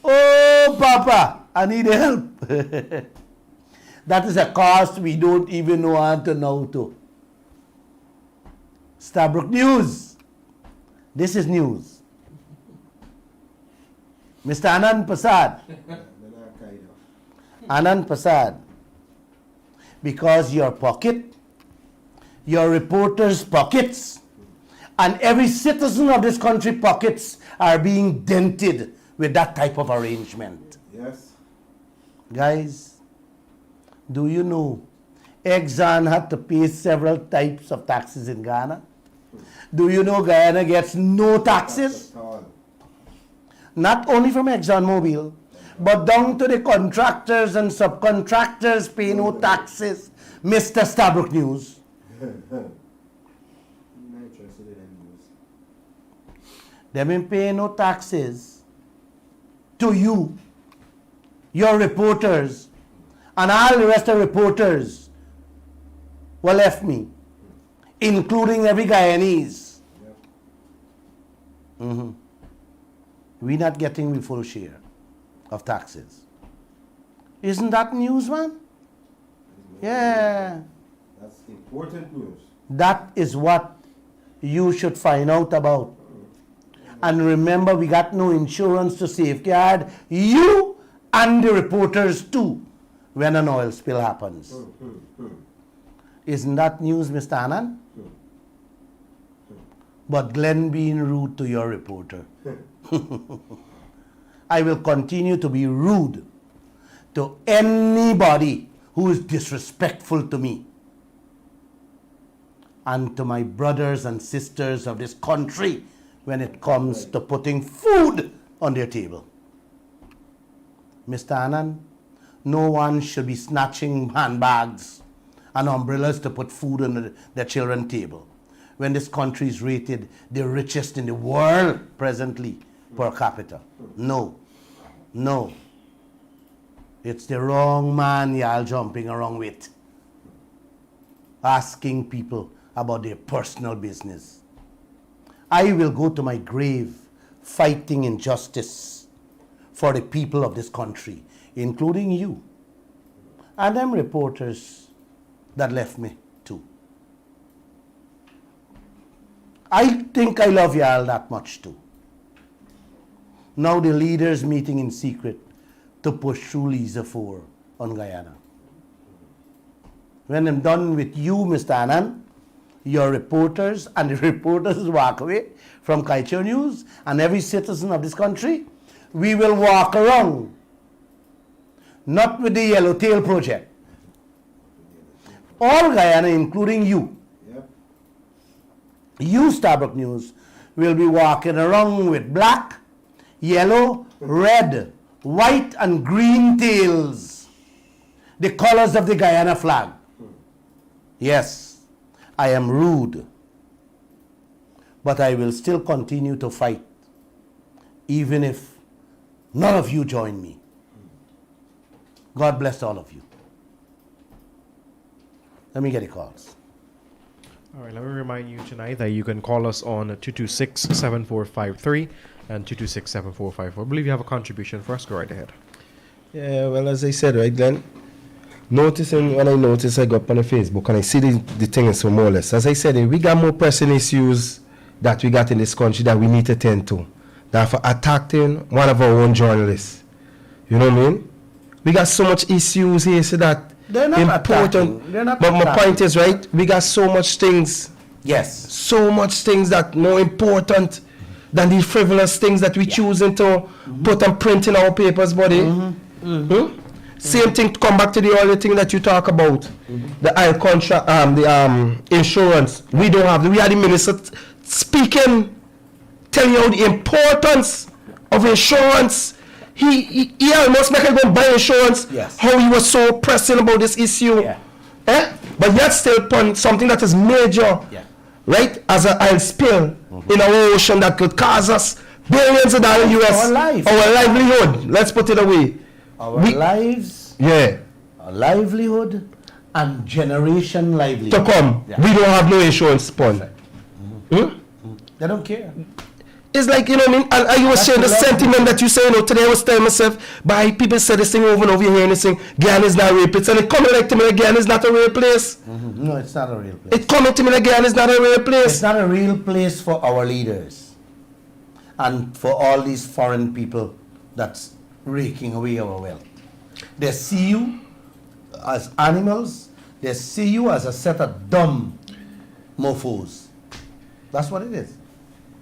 Oh, Papa, I need help. That is a cost we don't even know how to know to. Stabrook News. This is news. Mr. Anand Prasad. Anand Prasad. Because your pocket, your reporters' pockets, and every citizen of this country pockets are being dented with that type of arrangement. Yes. Guys, do you know Exxon had to pay several types of taxes in Ghana? Do you know Guyana gets no taxes? At all. Not only from ExxonMobil, but down to the contractors and subcontractors pay no taxes. Mr. Stabrook News. I'm not interested in any news. They been paying no taxes to you, your reporters, and all the rest of reporters who left me, including every Guyanese. Yep. We're not getting the full share of taxes. Isn't that news, man? Yeah. That's important news. That is what you should find out about. And remember, we got no insurance to safeguard you and the reporters too when an oil spill happens. Isn't that news, Mr. Anand? But Glenn being rude to your reporter. I will continue to be rude to anybody who is disrespectful to me and to my brothers and sisters of this country when it comes to putting food on their table. Mr. Anand, no one should be snatching handbags and umbrellas to put food on their children's table when this country is rated the richest in the world presently per capita. No. No. It's the wrong man y'all jumping around with. Asking people about their personal business. I will go to my grave fighting injustice for the people of this country, including you and them reporters that left me too. I think I love y'all that much too. Now the leaders meeting in secret to push through Lisa 4 on Guyana. When I'm done with you, Mr. Anand, your reporters and the reporters walk away from Kaieteur News and every citizen of this country, we will walk around. Not with the Yellowtail Project. All Guyana, including you. Yep. You, Stabrook News, will be walking around with black, yellow, red, white, and green tails. The colors of the Guyana flag. Yes, I am rude. But I will still continue to fight. Even if none of you join me. God bless all of you. Let me get the calls. All right, let me remind you tonight that you can call us on 226-7453 and 226-7454. I believe you have a contribution for us. Go right ahead. Yeah, well, as I said, right, Glenn, when I notice, I go up on the Facebook and I see the thing is so more or less. As I said, we got more pressing issues that we got in this country that we need to tend to than for attacking one of our own journalists. You know what I mean? We got so much issues here so that They're not attacking. They're not But my attacking. point is, right, we got so much things, Yes. so much things that more important than the frivolous things that we choosing to put and print in our papers, buddy. Same thing to come back to the other thing that you talk about, the oil contract, the insurance. We don't have. We had the minister speaking, telling you the importance of insurance. He almost make it go buy insurance. Yes. How he was so pressing about this issue. Yeah. But yet still upon something that is major, Yeah. right? As an oil spill in our ocean that could cause us billions of dollars US. Our life. Our livelihood. Let's put it away. Our We- lives, Yeah. our livelihood, and generation livelihood. To come. Yeah. We don't have no insurance fund. They don't care. It's like, you know what I mean? And you were That's saying the the level. sentiment that you say, you know, today I was telling myself, by people say this thing over and over, you're hearing this thing, Guyana is not a real place. And it coming like to me like Guyana is not a real place. No, it's not a real place. It coming to me like Guyana is not a real It's place. not a real place for our leaders and for all these foreign people that's raking away our wealth. They see you as animals. They see you as a set of dumb mofos. That's what it is.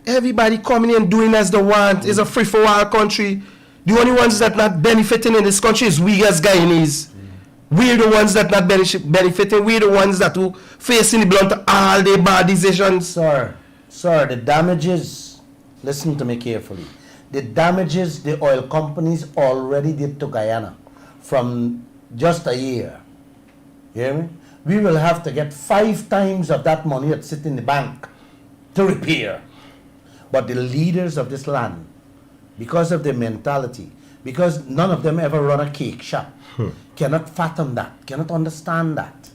Everybody coming in doing as they want. It's a free-for-all country. The only ones that not benefiting in this country is we as Guyanese. We're the ones that not benefiting. We're the ones that who facing the blunt of all their bad decisions. Sir, the damages, listen to me carefully. The damages the oil companies already did to Guyana from just a year. You hear me? We will have to get 5 times of that money that sits in the bank to repair. But the leaders of this land, because of their mentality, because none of them ever run a cake shop, cannot fathom that, cannot understand that.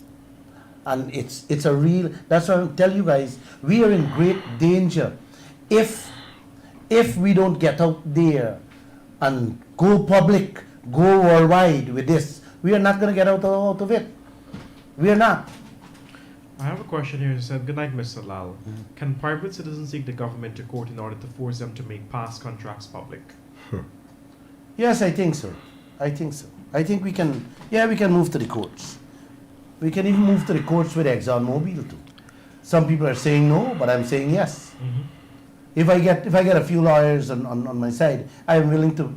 And it's a real, that's why I tell you guys, we are in great danger if we don't get out there and go public, go worldwide with this. We are not going to get out of it. We are not. I have a question here. It said, good night, Mr. Lall. Can private citizens take the government to court in order to force them to make past contracts public? Yes, I think so. I think so. I think we can move to the courts. We can even move to the courts with ExxonMobil too. Some people are saying no, but I'm saying yes. If I get a few lawyers on my side, I am willing to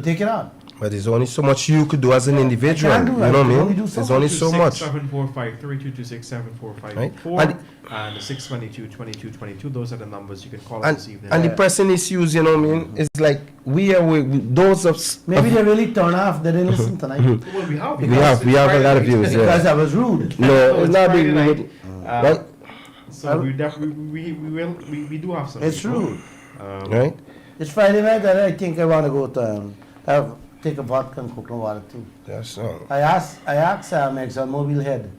take it on. But there's only so much you could do as an individual. I can't do You that. know I what can I only mean? do so There's much. only so much. 745-3226-7454 Right. and the 622-2222. Those are the numbers you can call And, us this evening. and the pressing issues, you know what I mean? It's like we those of Maybe they really turn off. They didn't listen tonight. Well, we have. we have a lot of views. Because Yeah. I was rude. No, it's not Friday big. night. Right? So we definitely we do have some. It's people. rude. Right? It's Friday night and I think I want to go to take a vodka and coconut water too. That's all. I asked ExxonMobil head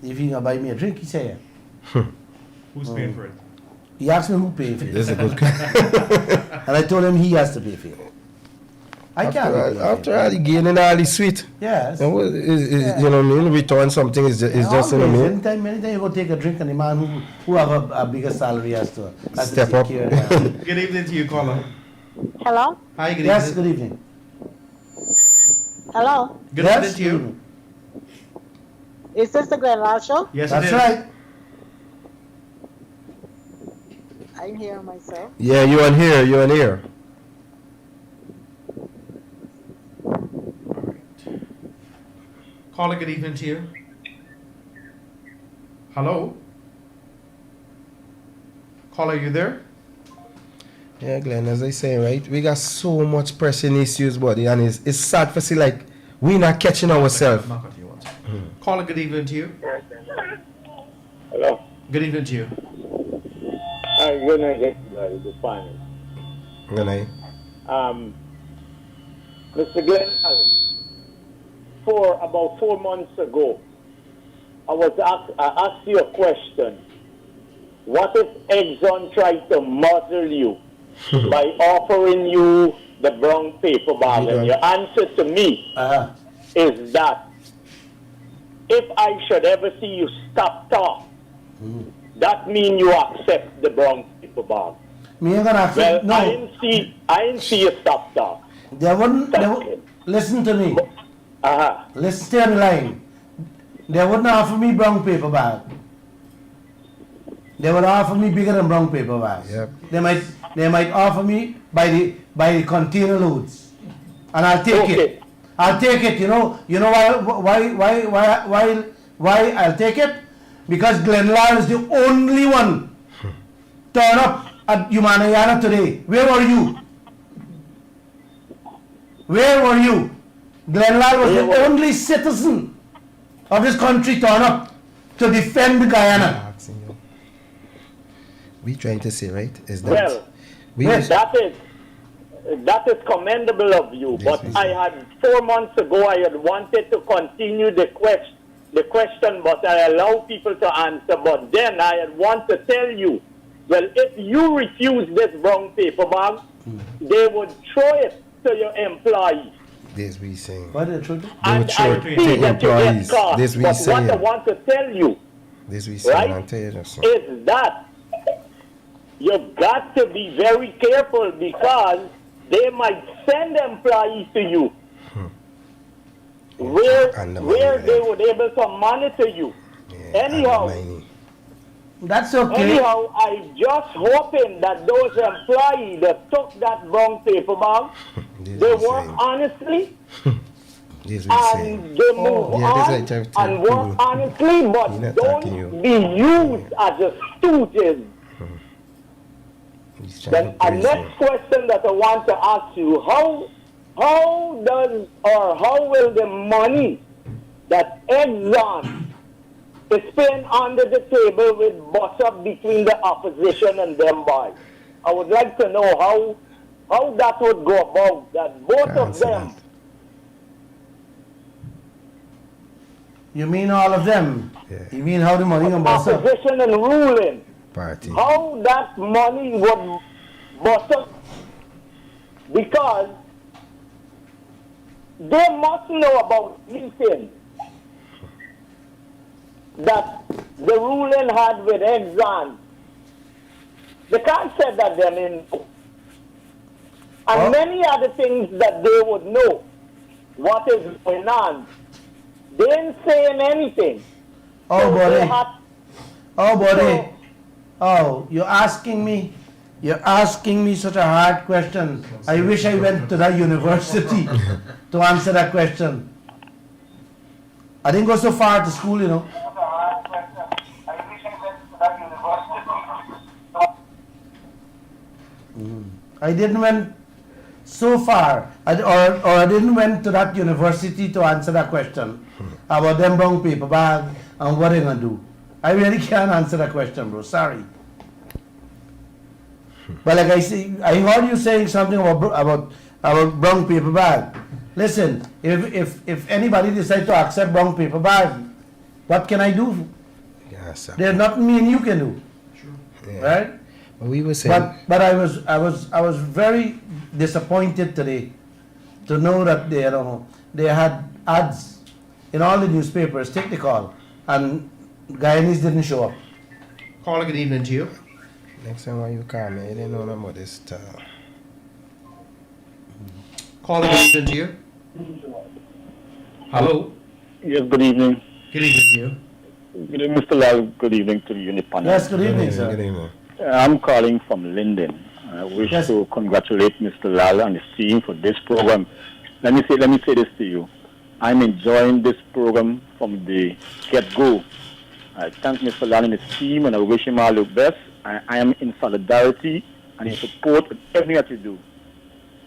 if he gonna buy me a drink. He said, Who's paying for it? he asked me who paid for it. This is a good. And I told him he has to pay for it. I can't. After all the gain and all the sweet, Yes. you know, you know what I mean? Return something is just, you know what I mean? Anytime you go take a drink and the man who have a bigger salary has to Step take up. care of that. Good evening to you, caller. Hello? Hi, good Yes, evening. good evening. Hello? Good Yes, evening to you. evening. Is this the Glen Lall show? Yes, That's it is. right. I'm here myself. Yeah, you on here, you on here. Caller, good evening to you. Hello? Caller, you there? Yeah, Glenn, as I say, right, we got so much pressing issues, buddy, and it's sad to see, like, we not catching ourselves. Knock at you once. Caller, good evening to you. Hello. Good evening to you. I'm gonna get the final. Good night. Mr. Glenn, about 4 months ago, I asked you a question. What if Exxon tried to muzzle you by offering you the brown paper bag? And your answer to me is that if I should ever see you stop talk, that means you accept the brown paper bag. Me ain't gonna accept. Well, No, I didn't see you stop talk. listen to me. Let's stay on the line. They wouldn't offer me brown paper bag. They would offer me bigger than brown paper bags. Yep. They might offer me by the container loads, and I'll take it. I'll take it. You know why I'll take it? Because Glen Lall is the only one turn up at Humanayana today. Where were you? Where were you? Glen Lall was the only citizen of this country turn up to defend Guyana. We trying to say, right, is that that is commendable of you. But I had 4 months ago, I had wanted to continue the question, but I allow people to answer. But then I had want to tell you, well, if you refuse this brown paper bag, they would throw it to your employees. This we saying. What is the truth? And I see that you get caught. This we but saying. what I want to tell you, this we saying, right, I'll tell you this. is that you've got to be very careful because they might send employees to you where they would able to monitor you. Anyhow, that's okay. Anyhow, I just hoping that those employees that took that brown paper bag, they work honestly and they move on and work honestly, but don't be used as a stooges. Then a next question that I want to ask you, how will the money that Exxon is paying under the table with bust up between the opposition and them boys? I would like to know how that would go about, that both of them. You mean all of them? Yeah. You mean how the money can bust up? Opposition and ruling. Party. How that money would bust up, because they must know about meetings that the ruling had with Exxon. They can't say that they're in. And many other things that they would know what is going on. They ain't saying anything. Oh, buddy. Oh, you're asking me such a hard question. I wish I went to that university to answer that question. I didn't go so far to school, you know. I didn't went so far, or I didn't went to that university to answer that question about them brown paper bag and what they're gonna do. I really can't answer that question, bro. Sorry. But like I say, I heard you saying something about brown paper bag. Listen, if anybody decides to accept brown paper bag, what can I do? Yes, sir. There's nothing me and you can do. Yeah. Right? But we were saying. But I was very disappointed today to know that they had ads in all the newspapers. Take the call, and Guyanese didn't show up. Caller, good evening to you. Next time when you call me, you didn't know about this stuff. Caller, good evening to you. Hello. Yes, good evening. Good evening to you. Good evening, Mr. Lall. Good evening to the unit panel. Yes, good evening, sir. Good evening. I'm calling from Linden. I wish to congratulate Mr. Lall and his team for this program. Let me say this to you. I'm enjoying this program from the get-go. I thank Mr. Lall and his team, and I wish him all the best. I am in solidarity and in support of everything that you do.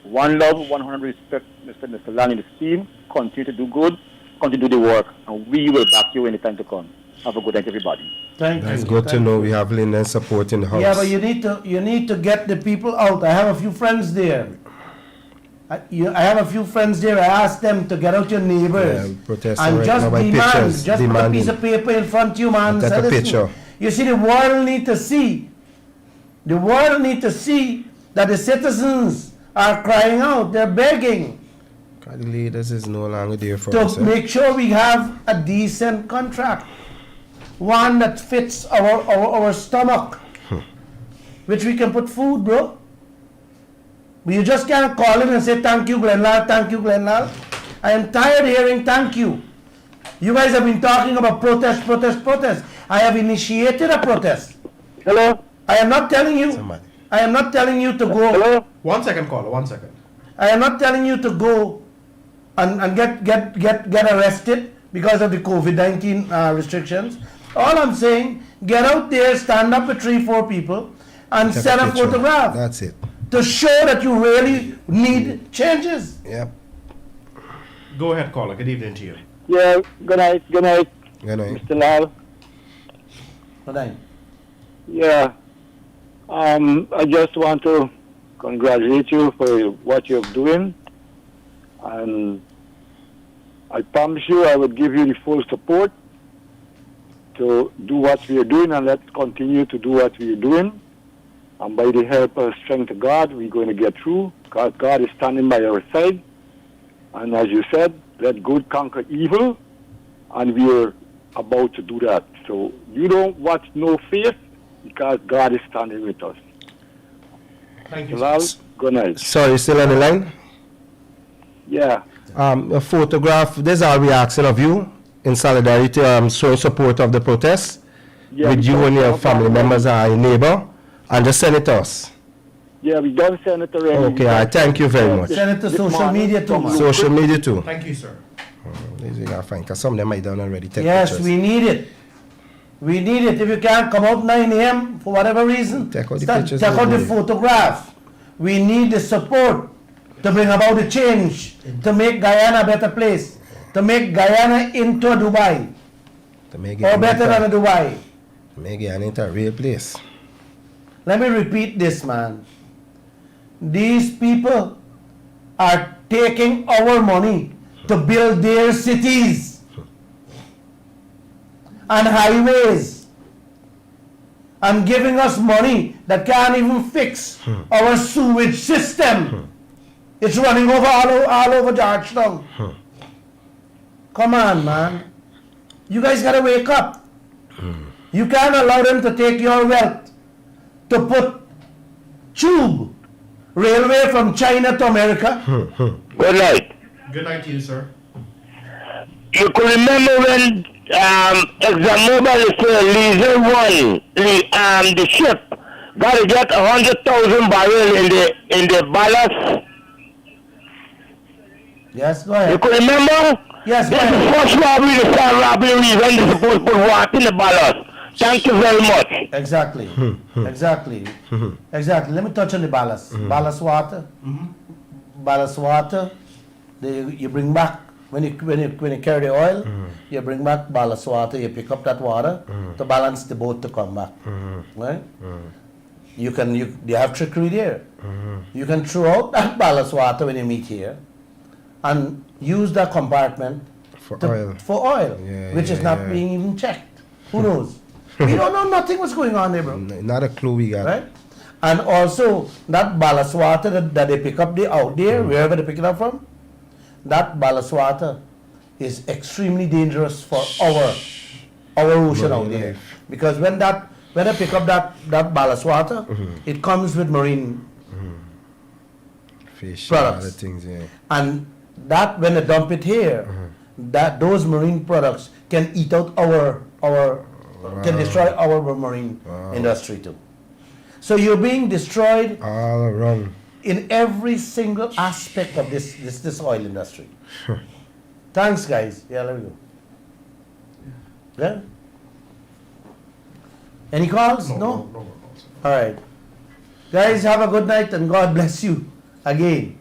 One love, 100 respect, Mr. Lall and his team. Continue to do good, continue to do the work, and we will back you anytime to come. Have a good night, everybody. That's good to know we have Linden support in the house. Yeah, but you need to get the people out. I have a few friends there. I have a few friends there. I asked them to get out your neighbors and just demand, just put a piece of paper in front of you, man. Take a picture. You see, the world need to see. The world need to see that the citizens are crying out. They're begging. The leaders is no longer there for to us. Make sure we have a decent contract, one that fits our stomach, which we can put food, bro. But you just can't call in and say thank you, Glen Lall, I am tired hearing thank you. You guys have been talking about protest. I have initiated a protest. Hello? I am not telling you. Somebody. I am not telling you to go. Hello? 1 second, caller. 1 second. I am not telling you to go and get arrested because of the COVID-19 restrictions. All I'm saying, get out there, stand up with 3-4 people, and Take send a picture. photograph That's it. to show that you really need changes. Yep. Go ahead, caller. Good evening to you. Yeah, good night, Good night. Mr. Lall. Good night. Yeah. I just want to congratulate you for what you're doing. And I promise you I would give you the full support to do what we are doing, and let's continue to do what we are doing. And by the help and strength of God, we're going to get through, because God is standing by our side. And as you said, let good conquer evil, and we're about to do that. So you don't watch no faith, because God is standing with us. Thank you. Well, good night. Sorry, still on the line? Yeah. A photograph, this is all we asking of you in solidarity, show support of the protest Yeah, with we you don't and your have family that. members and your neighbor, and just send it to us. Yeah, we don't send it already. Okay, I thank you very much. Send it to social media too, man. Social media too. Thank you, sir. This we gotta find, because some of them might done already take Yes, pictures. we need it. We need it. If you can't come out 9 a.m. for whatever reason, Take out the take pictures out the and- photograph. We need the support to bring about the change, to make Guyana a better place, to make Guyana into a Dubai, To make or better than a Dubai. Make it into a real place. Let me repeat this, man. These people are taking our money to build their cities and highways and giving us money that can't even fix our sewage system. It's running over all over Georgetown. Come on, man. You guys gotta wake up. You can't allow them to take your wealth to put tube railway from China to America. Good night. Good night to you, sir. You could remember when ExxonMobil is leasing the ship got to get 100,000 barrels in the ballast. Yes, go You ahead. could remember? Yes, go This is ahead. first robbery, the second robbery when they're supposed to put water in the ballast. Thank you very much. Exactly. Exactly. Exactly. Let me touch on the ballast. Ballast water. Ballast water. You bring back when you carry the oil. You bring back ballast water. You pick up that water to balance the boat to come back. Right? You have trickery there. You can throw out that ballast water when you meet here, and use that compartment For to- oil. for oil, Yeah, which is yeah, not yeah. being even checked. Who knows? We don't know nothing what's going on there, bro. Not a clue we got. Right? And also that ballast water that they pick up out there, wherever they pick it up from, that ballast water is extremely dangerous for our ocean out there. life. Because when they pick up that ballast water, it comes with marine, Fish, Products. and other things, yeah. and that when they dump it here, that those marine products can eat out can destroy our marine industry too. So you're being destroyed All around. in every single aspect of this oil industry. Thanks, guys. Yeah, let me go. Yeah? Any calls? No? No more calls. All right. Guys, have a good night and God bless you again.